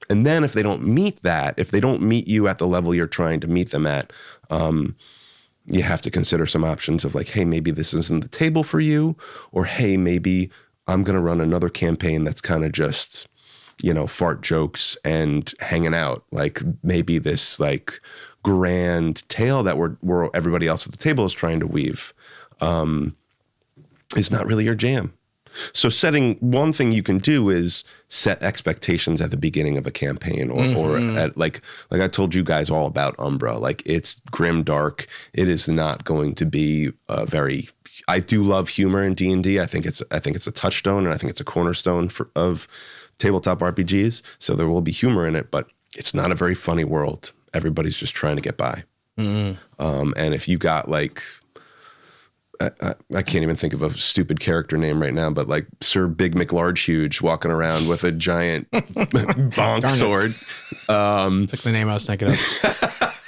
And then if they don't meet that, if they don't meet you at the level you're trying to meet them at, you have to consider some options of like, hey, maybe this isn't the table for you, or hey, maybe I'm going to run another campaign that's kind of just, fart jokes and hanging out. Like maybe this like grand tale that we're everybody else at the table is trying to weave is not really your jam. So one thing you can do is set expectations at the beginning of a campaign or at like I told you guys all about Umbra. Like it's grim, dark. It is not going to be I do love humor in D&D. I think it's a touchstone and I think it's a cornerstone of tabletop RPGs. So there will be humor in it, but it's not a very funny world. Everybody's just trying to get by. And if you got like, I can't even think of a stupid character name right now, but like Sir Big McLarge Huge walking around with a giant bonk sword. Took the name I was thinking of.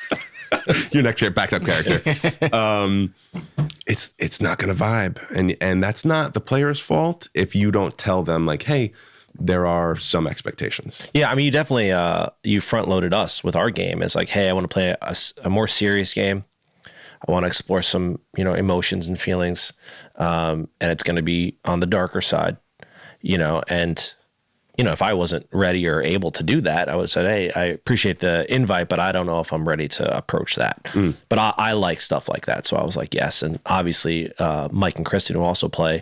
Your next backup character. It's not going to vibe. And that's not the player's fault if you don't tell them like, hey, there are some expectations. Yeah, I mean, you definitely, you front loaded us with our game. It's like, hey, I want to play a more serious game. I want to explore some, emotions and feelings. And it's going to be on the darker side, and, if I wasn't ready or able to do that, I would have said, hey, I appreciate the invite, but I don't know if I'm ready to approach that. But I like stuff like that. So I was like, yes. And obviously, Mike and Kristen, who also play,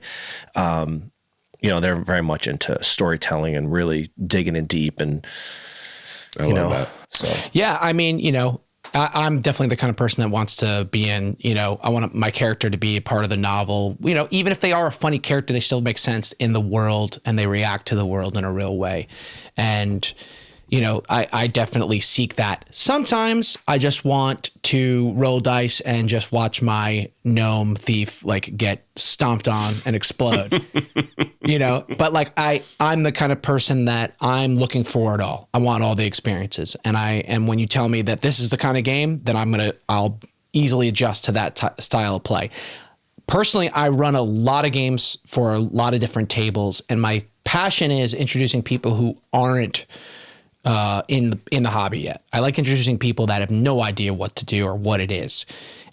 they're very much into storytelling and really digging in deep. And, I love that. So, yeah, I mean, I'm definitely the kind of person that wants to be in, I want my character to be a part of the novel. Even if they are a funny character, they still make sense in the world and they react to the world in a real way. And, I definitely seek that. Sometimes I just want to roll dice and just watch my gnome thief like get stomped on and explode, but like I'm the kind of person that I'm looking for it all. I want all the experiences. And when you tell me that this is the kind of game, then I'll easily adjust to that style of play. Personally, I run a lot of games for a lot of different tables, and my passion is introducing people who aren't in the hobby yet. I like introducing people that have no idea what to do or what it is.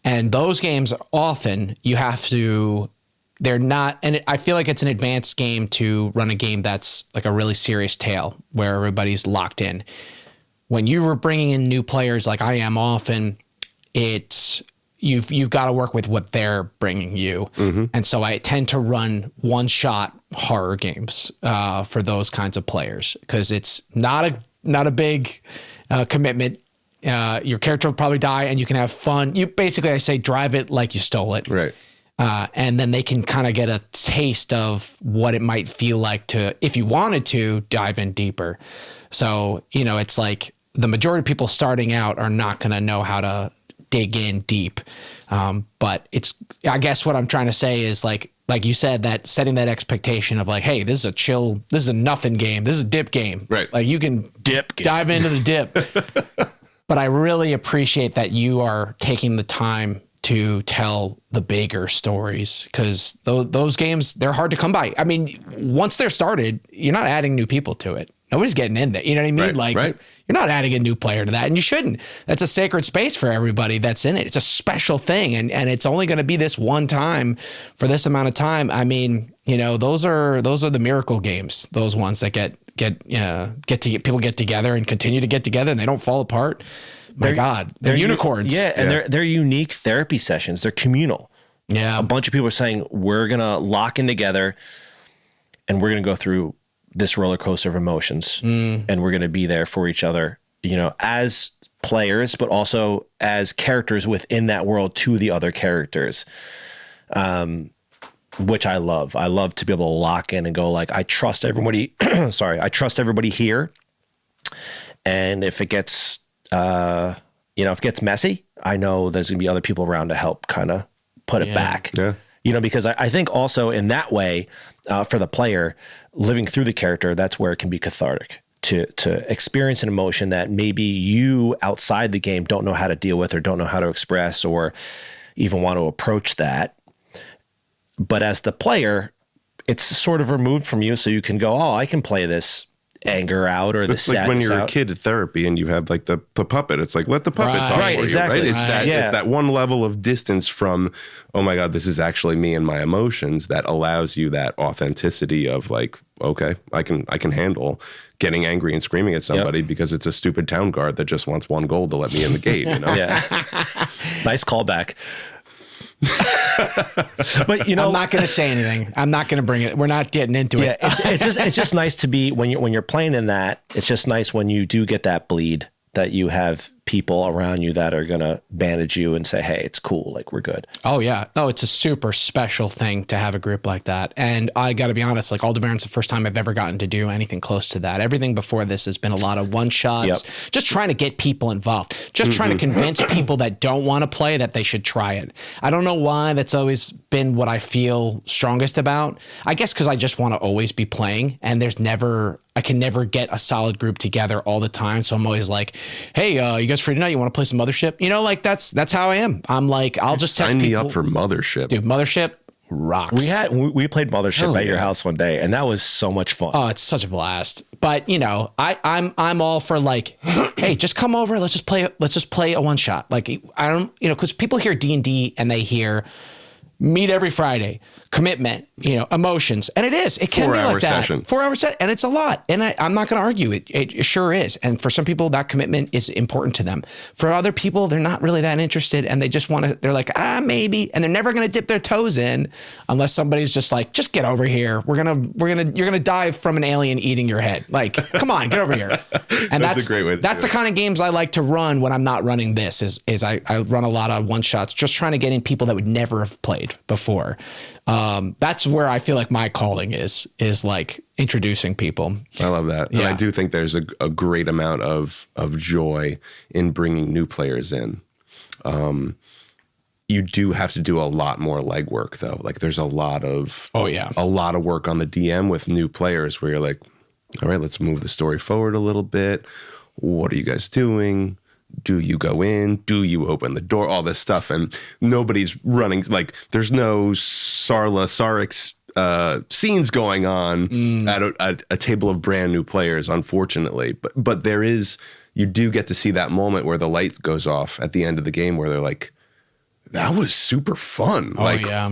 And those games often they're not, and I feel like it's an advanced game to run a game that's like a really serious tale where everybody's locked in. When you were bringing in new players like I am often, it's, you've got to work with what they're bringing you. And so I tend to run one-shot horror games for those kinds of players, because it's not a big commitment. Your character will probably die and you can have fun. You basically, I say, drive it like you stole it. Right. And then they can kind of get a taste of what it might feel like to, if you wanted to, dive in deeper. So, it's like the majority of people starting out are not going to know how to dig in deep. But I guess what I'm trying to say is like you said, that setting that expectation of like, hey, this is a nothing game. This is a dip game. Right. Like you can dive into the dip. But I really appreciate that you are taking the time to tell the bigger stories, because those games, they're hard to come by. I mean, once they're started, you're not adding new people to it. Nobody's getting in there. You know what I mean? Right. You're not adding a new player to that, and you shouldn't. That's a sacred space for everybody that's in it. It's a special thing, and it's only going to be this one time for this amount of time. I mean, those are the miracle games. Those ones that people get together and continue to get together, and they don't fall apart. My God, they're unicorns. And they're unique therapy sessions. They're communal. Yeah, a bunch of people are saying we're gonna lock in together, and we're gonna go through this roller coaster of emotions, and we're gonna be there for each other. As players, but also as characters within that world to the other characters. Which I love. I love to be able to lock in and go like, I trust everybody. Sorry, I trust everybody here. And if it gets if it gets messy, I know there's gonna be other people around to help kind of put it back. Yeah. Because I think also in that way, for the player living through the character, that's where it can be cathartic to experience an emotion that maybe you outside the game don't know how to deal with, or don't know how to express, or even want to approach that. But as the player, it's sort of removed from you, so you can go, oh, I can play this anger out, or this sadness out. It's like when you're a kid at therapy and you have like the puppet. It's like, let the puppet talk for you, exactly. right? It's that one level of distance from, oh my God, this is actually me and my emotions, that allows you that authenticity of like, okay, I can handle getting angry and screaming at somebody because it's a stupid town guard that just wants one gold to let me in the gate. Yeah. Nice callback. But I'm not going to say anything. I'm not going to bring it. We're not getting into it. It's just nice to be when you're playing in that. It's just nice when you do get that bleed, that you have people around you that are going to bandage you and say, hey, it's cool. Like, we're good. Oh, yeah. No, it's a super special thing to have a group like that. And I got to be honest, like Aldebaran's the first time I've ever gotten to do anything close to that. Everything before this has been a lot of one shots, just trying to get people involved, just trying to convince people that don't want to play that they should try it. I don't know why that's always been what I feel strongest about. I guess because I just want to always be playing, and I can never get a solid group together all the time. So I'm always like, hey, you guys free tonight? You want to play some Mothership? That's how I am. I'm like, I'll just text people. Sign me up for Mothership. Dude, Mothership rocks. We played Mothership at your house one day, and that was so much fun. Oh, it's such a blast. But I'm all for like, hey, just come over. Let's just play a one shot. Like, I don't, because people hear D&D and they hear meet every Friday, commitment, emotions. And it can be like that. 4-hour session. And it's a lot. And I'm not going to argue it. It sure is. And for some people, that commitment is important to them. For other people, they're not really that interested, and they just want to, they're like, maybe. And they're never going to dip their toes in unless somebody's just like, just get over here. You're going to die from an alien eating your head. Like, come on, get over here. And that's a great way to that's the kind of games I like to run when I'm not running this is I run a lot of one shots, just trying to get in people that would never have played before. That's where I feel like my calling is like introducing people. I love that. Yeah. And I do think there's a great amount of joy in bringing new players in. You do have to do a lot more legwork though. Like there's a lot of work on the DM with new players where you're like, all right, let's move the story forward a little bit. What are you guys doing? Do you go in? Do you open the door? All this stuff. And nobody's running. Like there's no Sarix scenes going on at a table of brand new players, unfortunately. But there is, you do get to see that moment where the light goes off at the end of the game where they're like, that was super fun.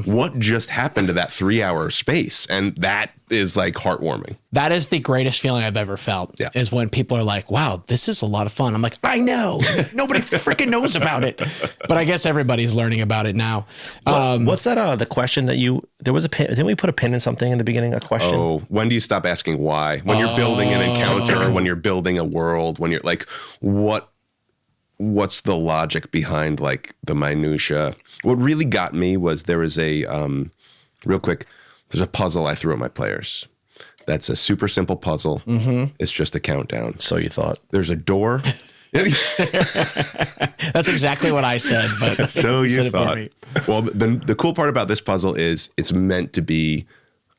What just happened to that 3-hour space? And that is like heartwarming. That is the greatest feeling I've ever felt, is when people are like, wow, this is a lot of fun. I'm like, I know. Nobody freaking knows about it. But I guess everybody's learning about it now. What's that? The question that there was a pin. Didn't we put a pin in something in the beginning? A question. Oh, when do you stop asking why? When you're building an encounter, when you're building a world, when you're like, what's the logic behind like the minutia? What really got me was there was a, real quick, there's a puzzle I threw at my players. That's a super simple puzzle. Mm-hmm. It's just a countdown. So you thought. There's a door. That's exactly what I said, but so you thought. Well, the cool part about this puzzle is it's meant to be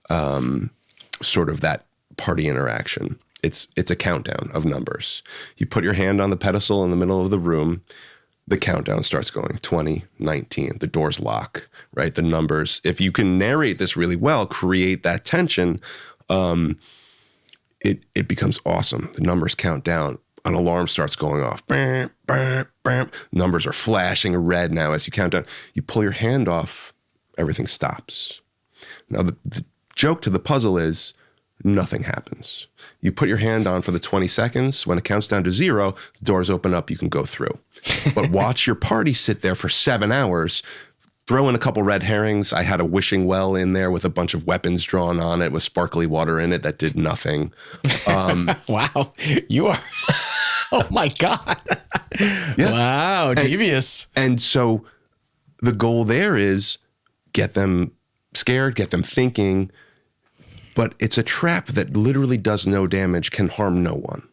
sort of that party interaction. It's a countdown of numbers. You put your hand on the pedestal in the middle of the room. The countdown starts going, 20, 19, the doors lock, right? The numbers, if you can narrate this really well, create that tension, it becomes awesome. The numbers count down. An alarm starts going off. Bam, bam, bam. Numbers are flashing red now as you count down. You pull your hand off, everything stops. Now, the joke to the puzzle is nothing happens. You put your hand on for the 20 seconds. When it counts down to 0, the doors open up, you can go through. But watch your party sit there for 7 hours, throw in a couple red herrings. I had a wishing well in there with a bunch of weapons drawn on it with sparkly water in it that did nothing. Wow, you are... Oh my God. Yeah. Wow, devious. And so the goal there is get them scared, get them thinking, but it's a trap that literally does no damage, can harm no one.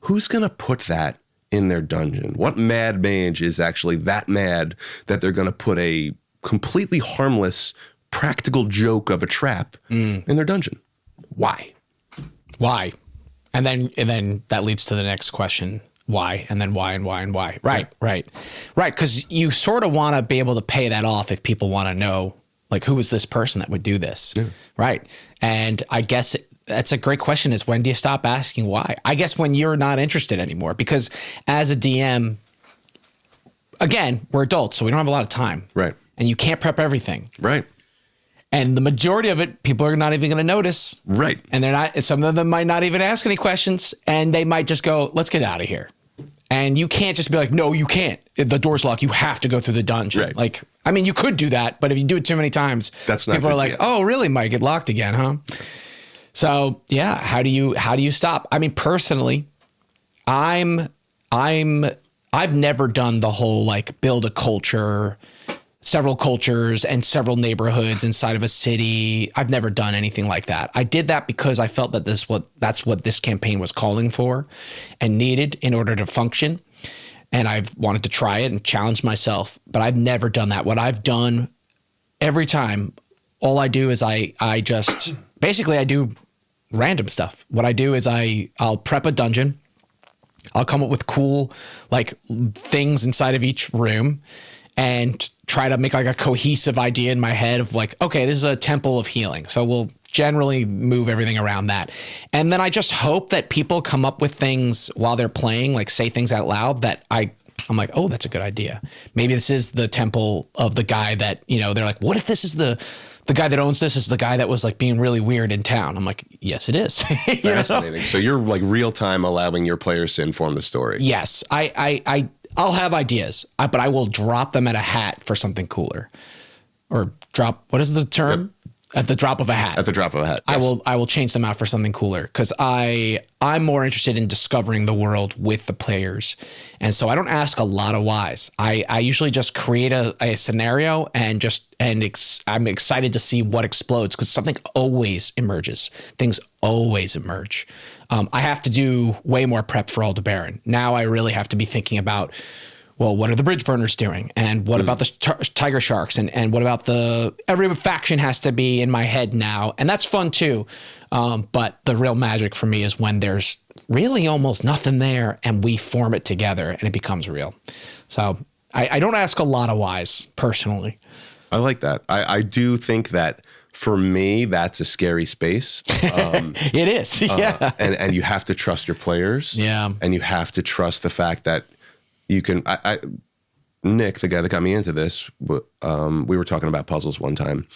Who's going to put that in their dungeon? What mad mage is actually that mad that they're going to put a completely harmless, practical joke of a trap in their dungeon? Why? Why? And then that leads to the next question. Why? And then why and why and why. Right. Because you sort of want to be able to pay that off if people want to know, like, who is this person that would do this? Yeah. Right. And I guess that's a great question, is when do you stop asking why? I guess when you're not interested anymore, because as a DM, again, we're adults, so we don't have a lot of time. Right. And you can't prep everything. Right. And the majority of it, people are not even going to notice. Right. And they're not, some of them might not even ask any questions, and they might just go, let's get out of here. And you can't just be like, no, you can't. The door's locked. You have to go through the dungeon. Right. Like, I mean, you could do that, but if you do it too many times, that's not people are like, oh, really, Mike? It locked again, huh? So yeah, how do you stop? I mean, personally, I've never done the whole like build a culture, several cultures and several neighborhoods inside of a city. I've never done anything like that. I did that because I felt that that's what this campaign was calling for and needed in order to function. And I've wanted to try it and challenge myself, but I've never done that. What I've done every time, all I do is I just basically I do random stuff. What I do is I'll prep a dungeon. I'll come up with cool like things inside of each room and try to make like a cohesive idea in my head of like, okay, this is a temple of healing. So we'll generally move everything around that. And then I just hope that people come up with things while they're playing, like say things out loud that I'm like, oh, that's a good idea. Maybe this is the temple of the guy that, you know, they're like, what if this is the guy that owns this is the guy that was like being really weird in town? I'm like, yes, it is. Fascinating. So you're like real time allowing your players to inform the story. Yes. I'll have ideas, but I will drop them at a hat for something cooler, or drop. What is the term? Yep. At the drop of a hat. At the drop of a hat. Yes. I will change them out for something cooler because I'm more interested in discovering the world with the players, and so I don't ask a lot of whys. I usually just create a scenario and I'm excited to see what explodes because something always emerges. Things always emerge. I have to do way more prep for Aldebaran. Now I really have to be thinking about, well, what are the bridge burners doing? And what about the tiger sharks? And what about every faction has to be in my head now. And that's fun too. But the real magic for me is when there's really almost nothing there and we form it together and it becomes real. So I don't ask a lot of whys personally. I like that. I do think that for me, that's a scary space. It is. Yeah. And you have to trust your players. Yeah. And you have to trust the fact that you can, Nick, the guy that got me into this, we were talking about puzzles one time.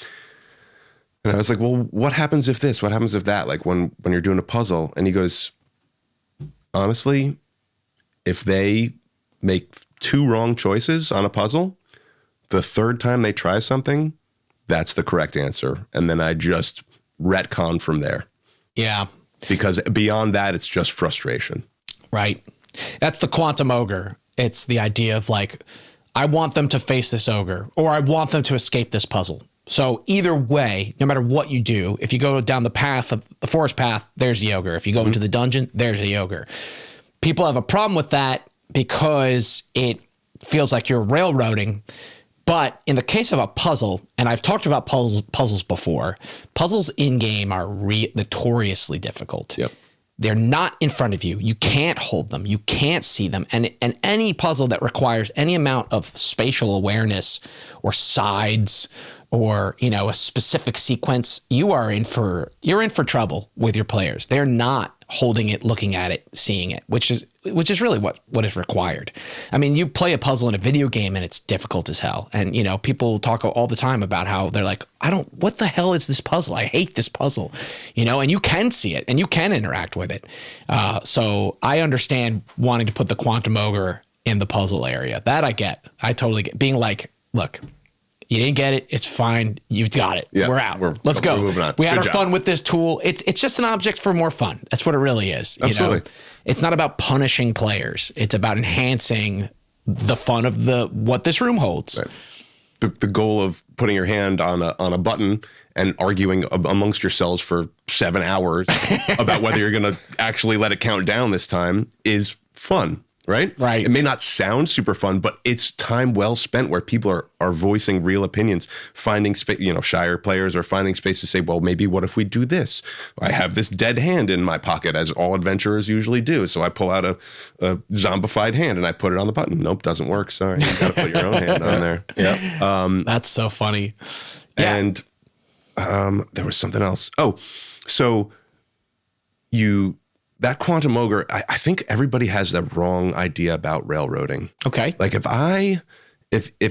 And I was like, well, what happens if this? What happens if that? Like when you're doing a puzzle, and he goes, honestly, if they make 2 wrong choices on a puzzle, the third time they try something, that's the correct answer. And then I just retcon from there. Yeah. Because beyond that, it's just frustration. Right. That's the quantum ogre. It's the idea of like, I want them to face this ogre, or I want them to escape this puzzle. So either way, no matter what you do, if you go down the path of the forest path, there's the ogre. If you go into the dungeon, there's the ogre. People have a problem with that because it feels like you're railroading. But in the case of a puzzle, and I've talked about puzzles before, puzzles in game are notoriously difficult. Yep. They're not in front of you. You can't hold them. You can't see them. And any puzzle that requires any amount of spatial awareness or sides or, you know, a specific sequence, you're in for trouble with your players. They're not holding it, looking at it, seeing it, which is really what is required. I mean, you play a puzzle in a video game and it's difficult as hell. And, you know, people talk all the time about how they're like, what the hell is this puzzle? I hate this puzzle, you know, and you can see it and you can interact with it. So I understand wanting to put the quantum ogre in the puzzle area. That I get. I totally get being like, look, you didn't get it. It's fine. You've got it. Yeah, we're out. Let's go. We're moving on. We had Good our job. fun with this tool. It's just an object for more fun. That's what it really is. Absolutely. You know? It's not about punishing players. It's about enhancing the fun of what this room holds. Right. The goal of putting your hand on a button and arguing amongst yourselves for 7 hours about whether you're going to actually let it count down this time is fun. Right? Right. It may not sound super fun, but it's time well spent where people are voicing real opinions, finding space, you know, Shire players are finding space to say, well, maybe what if we do this? I have this dead hand in my pocket, as all adventurers usually do. So I pull out a zombified hand and I put it on the button. Nope, doesn't work. Sorry. You got to put your own hand on there. Yeah. That's so funny. Yeah. And there was something else. Oh, so that quantum ogre, I think everybody has the wrong idea about railroading. Okay. Like if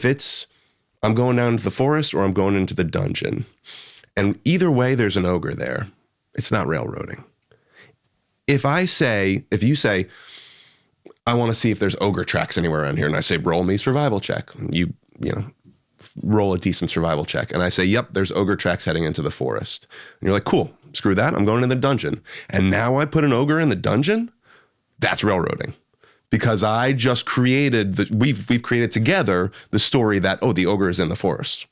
it's, I'm going down to the forest or I'm going into the dungeon, and either way there's an ogre there, it's not railroading. If you say, I want to see if there's ogre tracks anywhere around here, and I say, roll me survival check. You know, roll a decent survival check. And I say, yep, there's ogre tracks heading into the forest. And you're like, cool, screw that. I'm going in the dungeon. And now I put an ogre in the dungeon. That's railroading. Because I just created, we've created together the story that, oh, the ogre is in the forest.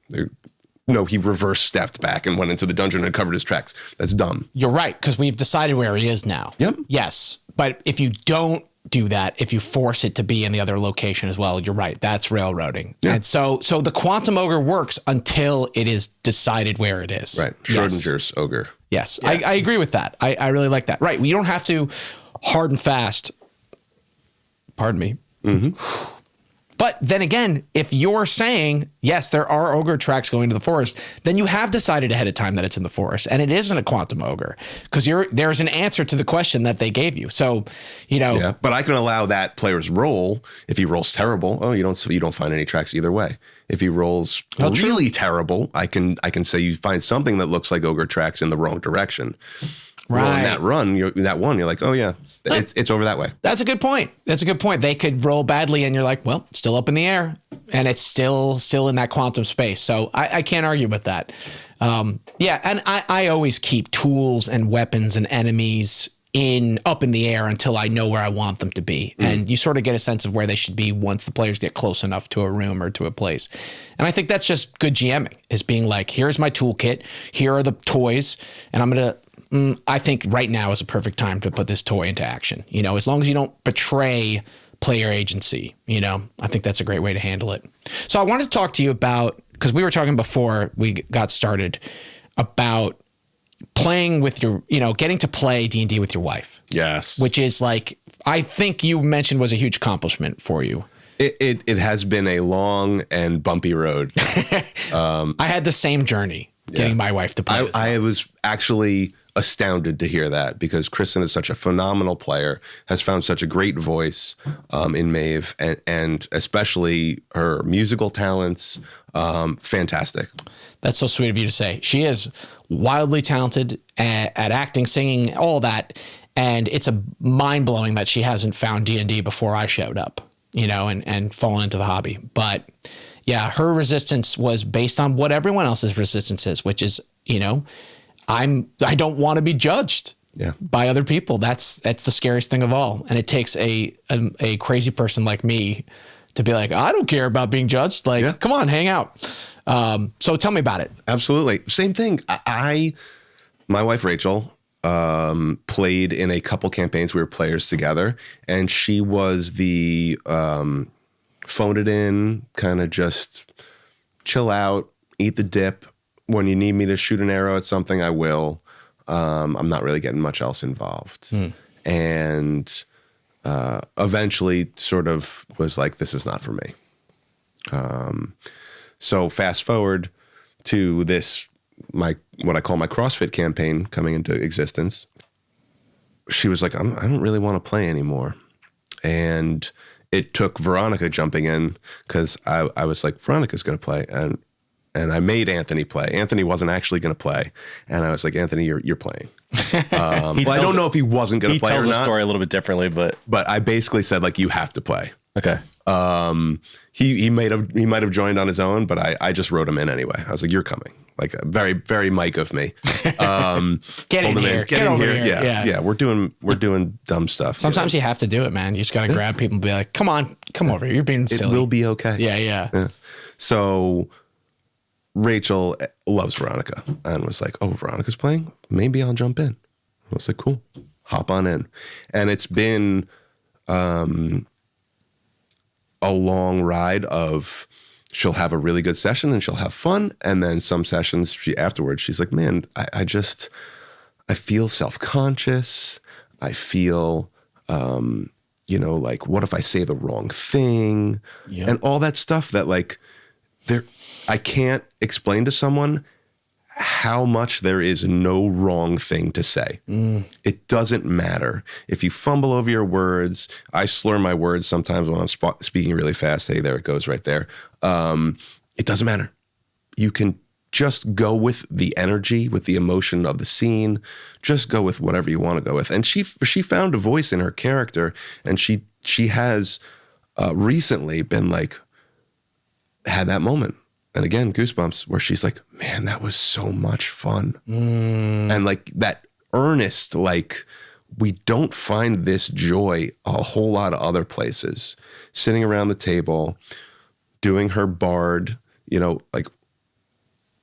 No, he reverse stepped back and went into the dungeon and covered his tracks. That's dumb. You're right, because we've decided where he is now. Yep. Yes. But if you don't do that, if you force it to be in the other location as well, you're right. That's railroading. Yeah. And so the quantum ogre works until it is decided where it is. Right. Yes. Schrodinger's ogre. Yes. Yeah. I agree with that. I really like that. Right. You don't have to hard and fast. Pardon me. Mm-hmm. But then again, if you're saying, yes, there are ogre tracks going to the forest, then you have decided ahead of time that it's in the forest and it isn't a quantum ogre because there's an answer to the question that they gave you. So, you know. Yeah, but I can allow that player's roll. If he rolls terrible, oh, you don't find any tracks either way. If he rolls really terrible, I can say you find something that looks like ogre tracks in the wrong direction. Right. Well, in that one, you're like, oh yeah, it's over that way. That's a good point. They could roll badly and you're like, well, still up in the air and it's still in that quantum space. So I can't argue with that. Yeah. And I always keep tools and weapons and enemies up in the air until I know where I want them to be. And you sort of get a sense of where they should be once the players get close enough to a room or to a place. And I think that's just good GMing, is being like, here's my toolkit. Here are the toys. And I'm going to, I think right now is a perfect time to put this toy into action. You know, as long as you don't betray player agency, you know, I think that's a great way to handle it. So I wanted to talk to you about, because we were talking before we got started, about playing with getting to play D&D with your wife. Yes. Which is like, I think you mentioned was a huge accomplishment for you. It has been a long and bumpy road. I had the same journey getting my wife to play. I was actually astounded to hear that, because Kristen is such a phenomenal player, has found such a great voice in Maeve, and especially her musical talents. Fantastic. That's so sweet of you to say. She is wildly talented at acting, singing, all that. And it's a mind-blowing that she hasn't found D&D before I showed up, and fallen into the hobby. But yeah, her resistance was based on what everyone else's resistance is, which is, I don't want to be judged by other people. That's the scariest thing of all. And it takes a crazy person like me to be like, I don't care about being judged. Like, come on, hang out. So tell me about it. Absolutely. Same thing. My wife, Rachel, played in a couple campaigns. We were players together, and she was the phone it in, kind of just chill out, eat the dip. When you need me to shoot an arrow at something, I will. I'm not really getting much else involved. And eventually sort of was like, this is not for me. So fast forward to this, what I call my CrossFit campaign coming into existence. She was like, I don't really want to play anymore. And it took Veronica jumping in, because I was like, Veronica's going to play. And I made Anthony play. Anthony wasn't actually going to play. And I was like, Anthony, you're playing. I don't know if he wasn't going to play or not. He tells the story a little bit differently, but I basically said, like, you have to play. Okay. He might have joined on his own, but I just wrote him in anyway. I was like, you're coming. Like, very, very Mike of me. Get in here. Get over here. Yeah. We're doing dumb stuff. Sometimes you have to do it, man. You just got to grab people and be like, come on, come over here. You're being silly. It will be okay. Yeah. So Rachel loves Veronica and was like, oh, Veronica's playing? Maybe I'll jump in. I was like, cool, hop on in. And it's been a long ride of, she'll have a really good session and she'll have fun. And then some sessions afterwards, she's like, man, I feel self-conscious. I feel, like, what if I say the wrong thing? Yep. And all that stuff that, like, I can't explain to someone how much there is no wrong thing to say. It doesn't matter. If you fumble over your words, I slur my words sometimes when I'm speaking really fast. Hey, there it goes right there. It doesn't matter. You can just go with the energy, with the emotion of the scene. Just go with whatever you want to go with. And she found a voice in her character, and she has recently been like, had that moment. And again, goosebumps, where she's like, man, that was so much fun. And like that earnest, like, we don't find this joy a whole lot of other places. Sitting around the table, doing her bard, like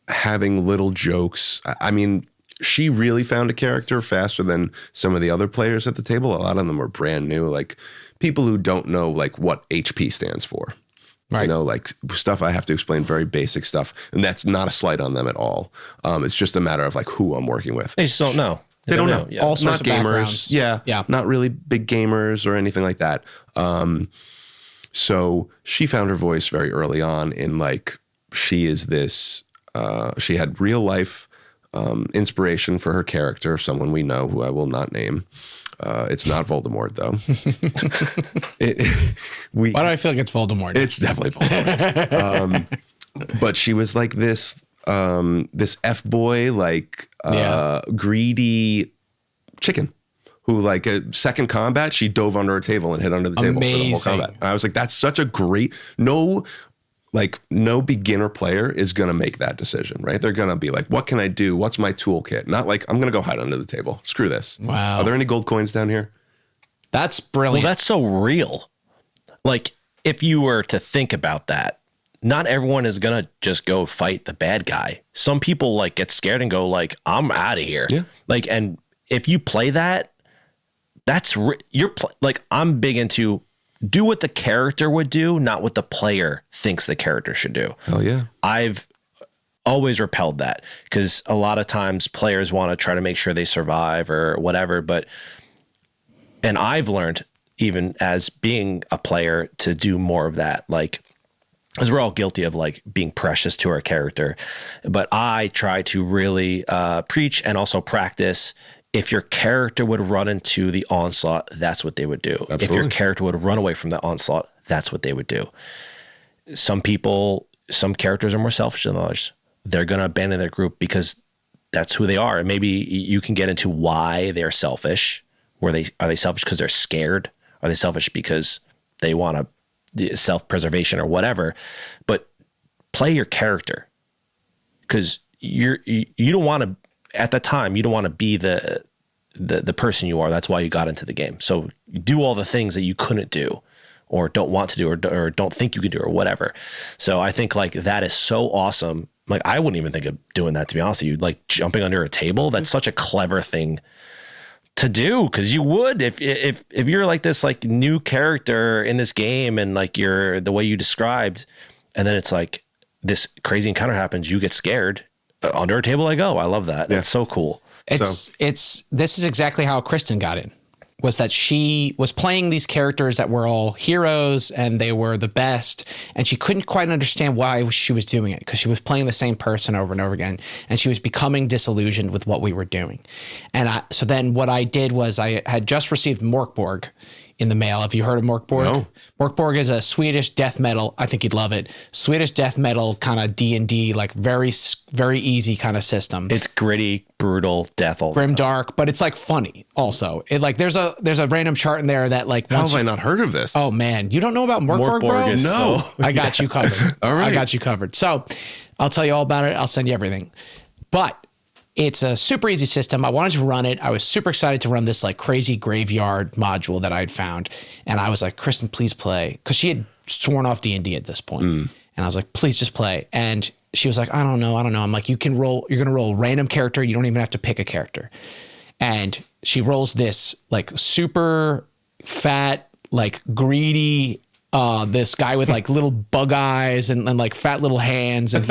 having little jokes. I mean, she really found a character faster than some of the other players at the table. A lot of them were brand new, like people who don't know like what HP stands for. Right. Like stuff I have to explain, very basic stuff. And that's not a slight on them at all. It's just a matter of like who I'm working with. They just don't know. They don't know. Yeah. All sorts not of gamers. Backgrounds. Yeah. Not really big gamers or anything like that. So she found her voice very early on in like, she is this, she had real life inspiration for her character, someone we know who I will not name. It's not Voldemort, though. Why do I feel like it's Voldemort? It's definitely Voldemort. But she was like this F-boy, like greedy chicken who, like, a second combat, she dove under a table and hit under the table for the whole combat. I was like, that's such a great, no beginner player is going to make that decision, right? They're going to be like, what can I do? What's my toolkit? Not like, I'm going to go hide under the table. Screw this. Wow. Are there any gold coins down here? That's brilliant. Well, that's so real. Like, if you were to think about that, not everyone is going to just go fight the bad guy. Some people like get scared and go like, I'm out of here. Yeah. Like, and if you play that, like, I'm big into do what the character would do, not what the player thinks the character should do. Oh yeah. I've always repelled that because a lot of times players want to try to make sure they survive or whatever. And I've learned, even as being a player, to do more of that. Like, because we're all guilty of like being precious to our character. But I try to really preach and also practice. If your character would run into the onslaught, that's what they would do. Absolutely. If your character would run away from the onslaught, that's what they would do. Some characters are more selfish than others. They're going to abandon their group because that's who they are. And maybe you can get into why they're selfish. Are they selfish because they're scared? Are they selfish because they want to self-preservation or whatever? But play your character, because you don't want to, at that time, you don't want to be the person you are. That's why you got into the game. So do all the things that you couldn't do or don't want to do or don't think you could do or whatever. So I think like that is so awesome. Like I wouldn't even think of doing that, to be honest with you. Like jumping under a table, that's such a clever thing to do, because you would if you're like this like new character in this game and like you're the way you described, and then it's like this crazy encounter happens, you get scared. Under a table I go. I love that. It's so cool. This is exactly how Kristen got in. Was that she was playing these characters that were all heroes and they were the best, and she couldn't quite understand why she was doing it, because she was playing the same person over and over again, and she was becoming disillusioned with what we were doing. And so then what I did was I had just received Morkborg in the mail. Have you heard of Morkborg? No. Morkborg is a Swedish death metal. I think you'd love it. Swedish death metal kind of D&D, like very, very easy kind of system. It's gritty, brutal, death all the Grim time. dark, but it's like funny also. It like there's a random chart in there that like How have I not heard of this? Oh man, you don't know about Morkborg, bro? Morkborg is No. so- I got you covered. All right. I got you covered. So I'll tell you all about it. I'll send you everything. But it's a super easy system. I wanted to run it. I was super excited to run this like crazy graveyard module that I'd found. And I was like, Kristen, please play. Because she had sworn off D&D at this point. And I was like, please just play. And she was like, I don't know. I'm like, you're going to roll a random character. You don't even have to pick a character. And she rolls this like super fat, like greedy, this guy with like little bug eyes and like fat little hands, and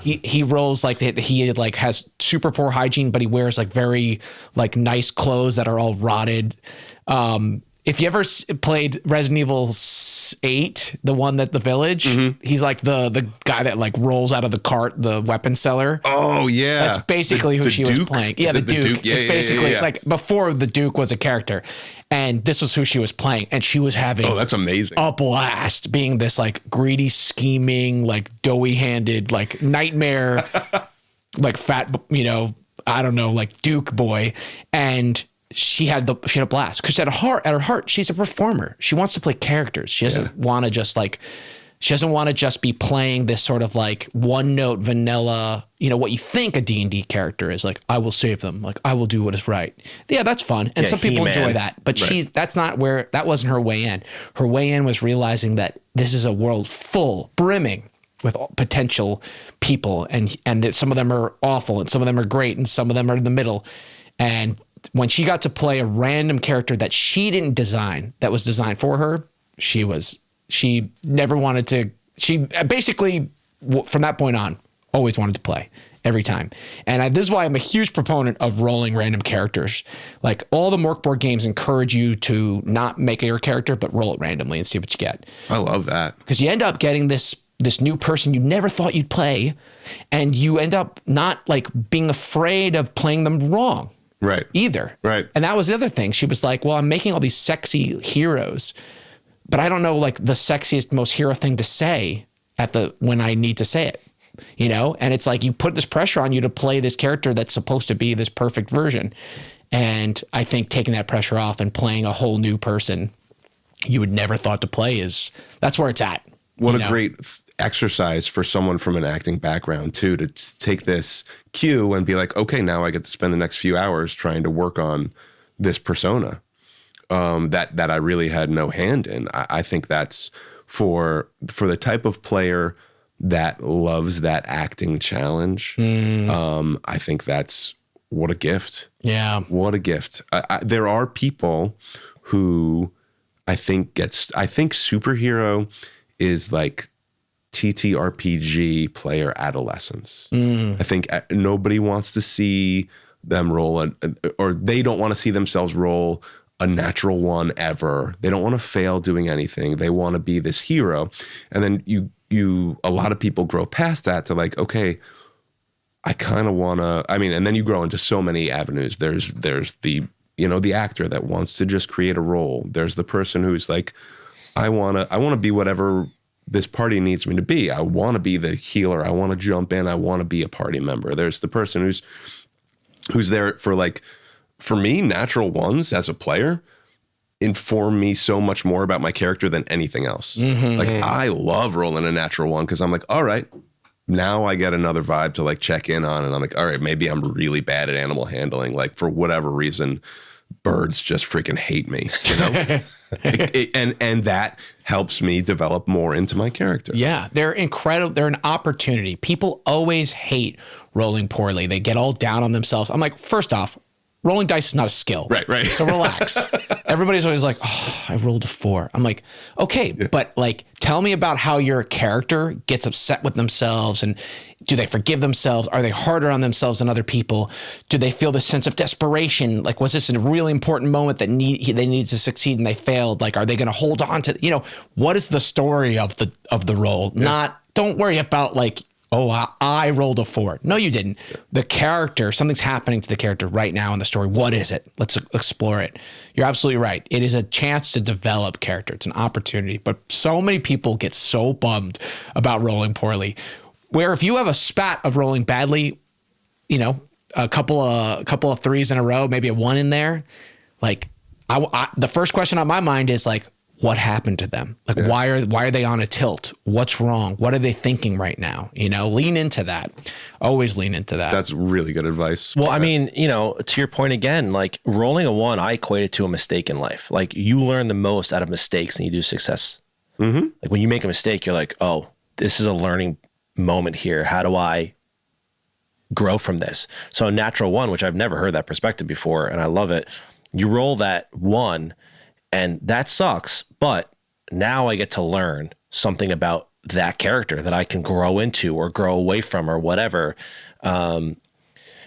he rolls like that. He like has super poor hygiene, but he wears like very like nice clothes that are all rotted. If you ever played Resident Evil 8, the one that the village, he's like the guy that like rolls out of the cart, the weapon seller. Oh yeah, That's basically who she was playing. Yeah, Is the it Duke. Yeah, It's basically yeah. like before the Duke was a character, and this was who she was playing, and she was having Oh, that's amazing. a blast being this like greedy, scheming, like doughy handed, like nightmare, like fat, I don't know, like Duke boy. And she had a blast, because at her heart, she's a performer. She wants to play characters. She doesn't want to just be playing this sort of like one note vanilla, what you think a D&D character is, like, I will save them. Like, I will do what is right. Yeah, that's fun. And some people enjoy that, but that wasn't her way in. Her way in was realizing that this is a world brimming with potential people, and that some of them are awful and some of them are great and some of them are in the middle. And when she got to play a random character that she didn't design, that was designed for her, she never wanted to, she basically from that point on always wanted to play every time. And this is why I'm a huge proponent of rolling random characters. Like all the Morkborg games encourage you to not make your character, but roll it randomly and see what you get. I love that. Because you end up getting this new person you never thought you'd play, and you end up not like being afraid of playing them wrong. Right. Either. Right. And that was the other thing. She was like, well, I'm making all these sexy heroes, but I don't know like the sexiest, most hero thing to say when I need to say it, And it's like you put this pressure on you to play this character that's supposed to be this perfect version. And I think taking that pressure off and playing a whole new person you would never thought to play that's where it's at. What a great exercise for someone from an acting background too, to take this cue and be like, okay, now I get to spend the next few hours trying to work on this persona that I really had no hand in. I think that's for the type of player that loves that acting challenge. I think that's what a gift. Yeah. What a gift. There are people who I think superhero is like TTRPG player adolescence. I think nobody wants to see them roll or they don't want to see themselves roll a natural one ever. They don't want to fail doing anything. They want to be this hero. And then you a lot of people grow past that to like, okay, I kind of want to, I mean, and then you grow into so many avenues. There's the, the actor that wants to just create a role. There's the person who's like, I want to be whatever this party needs me to be. I want to be the healer. I want to jump in. I want to be a party member. There's the person who's there for like, for me, natural ones as a player inform me so much more about my character than anything else. Like I love rolling a natural one because I'm like, all right, now I get another vibe to like check in on, and I'm like, all right, maybe I'm really bad at animal handling. Like for whatever reason, birds just freaking hate me, and that helps me develop more into my character. Yeah, they're incredible. They're an opportunity. People always hate rolling poorly. They get all down on themselves. I'm like, first off, rolling dice is not a skill. Right. So relax. Everybody's always like, oh, I rolled a 4. I'm like, okay, but like, tell me about how your character gets upset with themselves, and do they forgive themselves? Are they harder on themselves than other people? Do they feel this sense of desperation? Like, was this a really important moment that they needed to succeed and they failed? Like, are they going to hold on to, what is the story of the role? Don't worry about like, oh, I rolled a 4. No, you didn't. The character, something's happening to the character right now in the story. What is it? Let's explore it. You're absolutely right. It is a chance to develop character. It's an opportunity. But so many people get so bummed about rolling poorly, where if you have a spat of rolling badly, a couple of 3s in a row, maybe a 1 in there, like the first question on my mind is like, what happened to them? Like, why are they on a tilt? What's wrong? What are they thinking right now? Lean into that. Always lean into that. That's really good advice. Well, I mean, to your point again, like rolling a 1, I equate it to a mistake in life. Like you learn the most out of mistakes than you do success. Like when you make a mistake, you're like, oh, this is a learning moment here. How do I grow from this? So a natural 1, which I've never heard that perspective before, and I love it. You roll that 1, and that sucks, but now I get to learn something about that character that I can grow into or grow away from or whatever,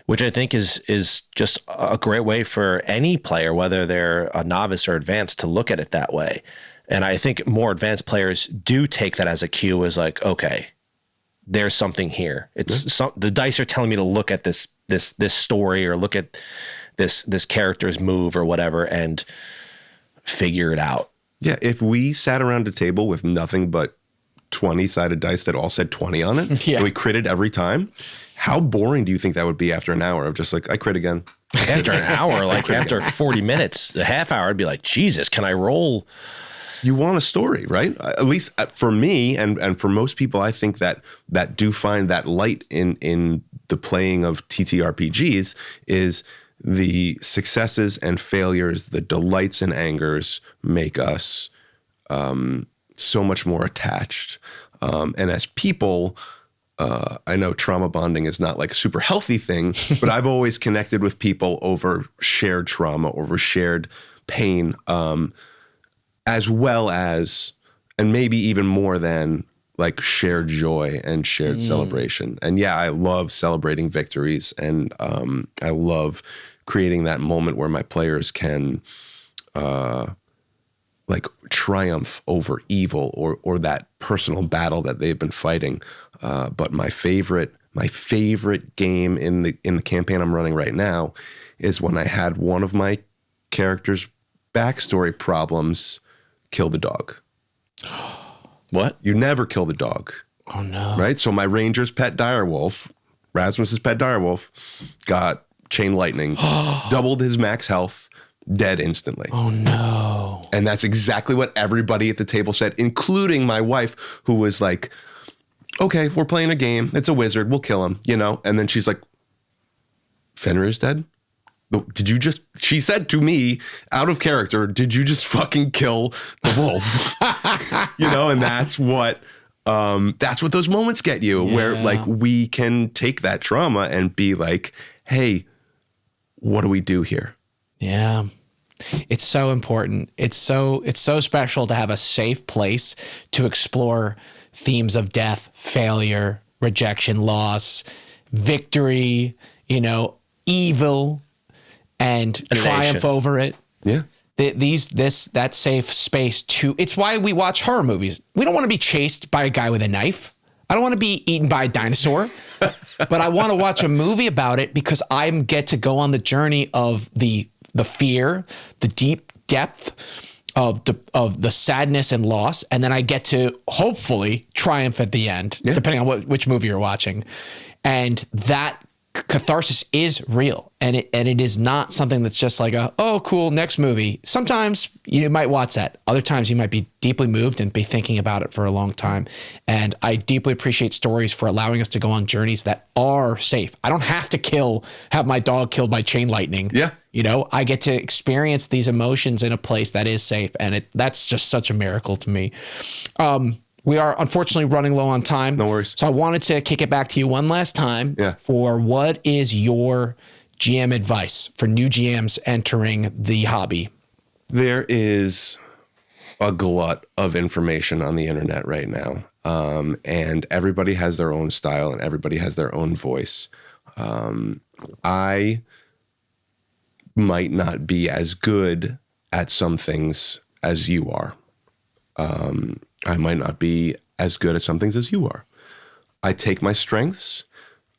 which I think is just a great way for any player, whether they're a novice or advanced, to look at it that way. And I think more advanced players do take that as a cue, as like, okay, there's something here. It's the dice are telling me to look at this story or look at this character's move or whatever and figure it out. Yeah, if we sat around a table with nothing but 20-sided dice that all said 20 on it, and we critted every time, how boring do you think that would be after an hour of just like, I crit again? After an hour, like after 40 minutes, a half hour, I'd be like, Jesus, can I roll? You want a story, right? At least for me and for most people, I think that do find that light in the playing of TTRPGs is the successes and failures, the delights and angers make us so much more attached. And as people, I know trauma bonding is not like a super healthy thing, but I've always connected with people over shared trauma, over shared pain, as well as, and maybe even more than, like shared joy and shared celebration. And yeah, I love celebrating victories, and I love creating that moment where my players can like triumph over evil or that personal battle that they've been fighting. But my favorite game in the campaign I'm running right now is when I had one of my characters' backstory problems kill the dog. What? You never kill the dog. Oh, no. Right? So my ranger's pet direwolf, Rasmus's pet direwolf, got chain lightning, doubled his max health, dead instantly. Oh, no. And that's exactly what everybody at the table said, including my wife, who was like, okay, we're playing a game. It's a wizard. We'll kill him, And then she's like, Fenrir's dead? She said to me, out of character, did you just fucking kill the wolf? And that's what those moments get you, where like we can take that trauma and be like, hey, what do we do here? Yeah. It's so important. It's so special to have a safe place to explore themes of death, failure, rejection, loss, victory, evil, and triumph over it. Yeah. that safe space to. It's why we watch horror movies. We don't want to be chased by a guy with a knife. I don't want to be eaten by a dinosaur, but I want to watch a movie about it because I get to go on the journey of the fear, the deep depth of the sadness and loss, and then I get to hopefully triumph at the end, depending on which movie you're watching, and that catharsis is real, and it is not something that's just like oh cool, next movie. Sometimes you might watch that, other times you might be deeply moved and be thinking about it for a long time. And I deeply appreciate stories for allowing us to go on journeys that are safe. I don't have to have my dog killed by chain lightning. I get to experience these emotions in a place that is safe, and that's just such a miracle to me. We are unfortunately running low on time. No worries. So I wanted to kick it back to you one last time for what is your GM advice for new GMs entering the hobby? There is a glut of information on the internet right now. And everybody has their own style and everybody has their own voice. I might not be as good at some things as you are. I might not be as good at some things as you are. I take my strengths,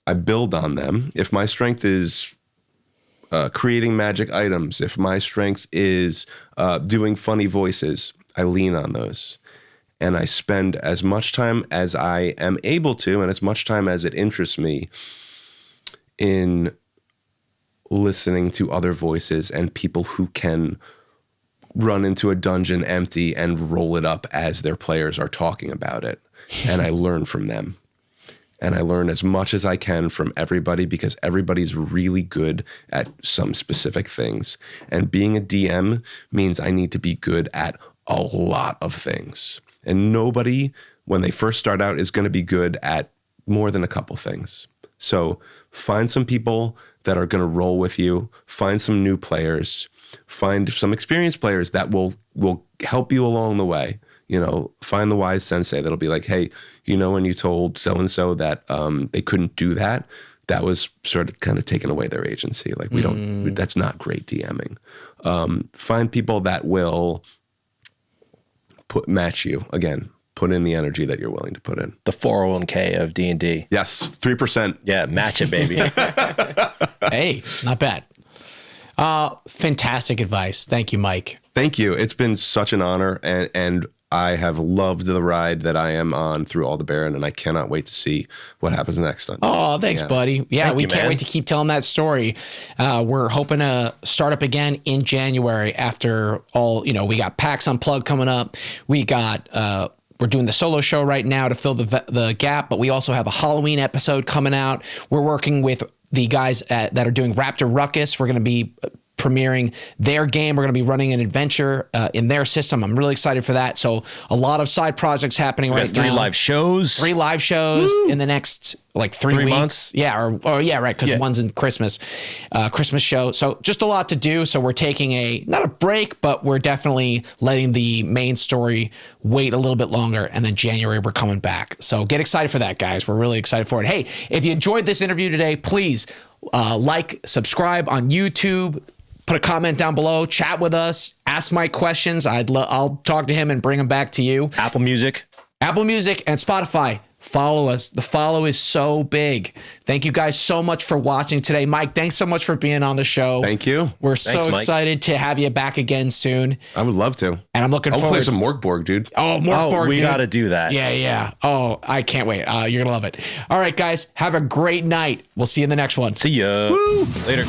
I build on them. If my strength is creating magic items, if my strength is doing funny voices, I lean on those. And I spend as much time as I am able to, and as much time as it interests me, in listening to other voices and people who can run into a dungeon empty and roll it up as their players are talking about it. And I learn from them. And I learn as much as I can from everybody because everybody's really good at some specific things. And being a DM means I need to be good at a lot of things. And nobody, when they first start out, is going to be good at more than a couple things. So find some people that are going to roll with you. Find some new players. Find some experienced players that will help you along the way. Find the wise sensei that'll be like, hey, when you told so-and-so that they couldn't do that, that was sort of kind of taking away their agency. Like that's not great DMing. Find people that will match you. Again, put in the energy that you're willing to put in. The 401k of D&D. Yes, 3%. Yeah, match it, baby. Hey, not bad. Fantastic advice. Thank you, Mike. Thank you. It's been such an honor, and I have loved the ride that I am on through Aldebaran, and I cannot wait to see what happens next time. Oh, thanks, buddy. Yeah, we can't man. wait to keep telling that story. We're hoping to start up again in January after all, we got PAX Unplugged coming up. We got, we're doing the solo show right now to fill the gap, but we also have a Halloween episode coming out. We're working with the guys that are doing Raptor Ruckus. We're going to be premiering their game. We're going to be running an adventure in their system. I'm really excited for that. So a lot of side projects happening right now. 3 live shows. 3 live shows in the next like 3 weeks. Months. Yeah. Or yeah, right. Because one's in Christmas show. So just a lot to do. So we're taking not a break, but we're definitely letting the main story wait a little bit longer. And then January, we're coming back. So get excited for that, guys. We're really excited for it. Hey, if you enjoyed this interview today, please subscribe on YouTube. Put a comment down below, chat with us, ask Mike questions. I'll talk to him and bring them back to you. Apple Music and Spotify. Follow us. The follow is so big. Thank you guys so much for watching today. Mike, thanks so much for being on the show. Thank you. We're so excited to have you back again soon. I would love to. And I'm looking forward. I'll play some Morkborg, dude. Oh, Morkborg, we got to do that. Yeah. Oh, I can't wait. You're going to love it. All right, guys. Have a great night. We'll see you in the next one. See ya. Woo. Later.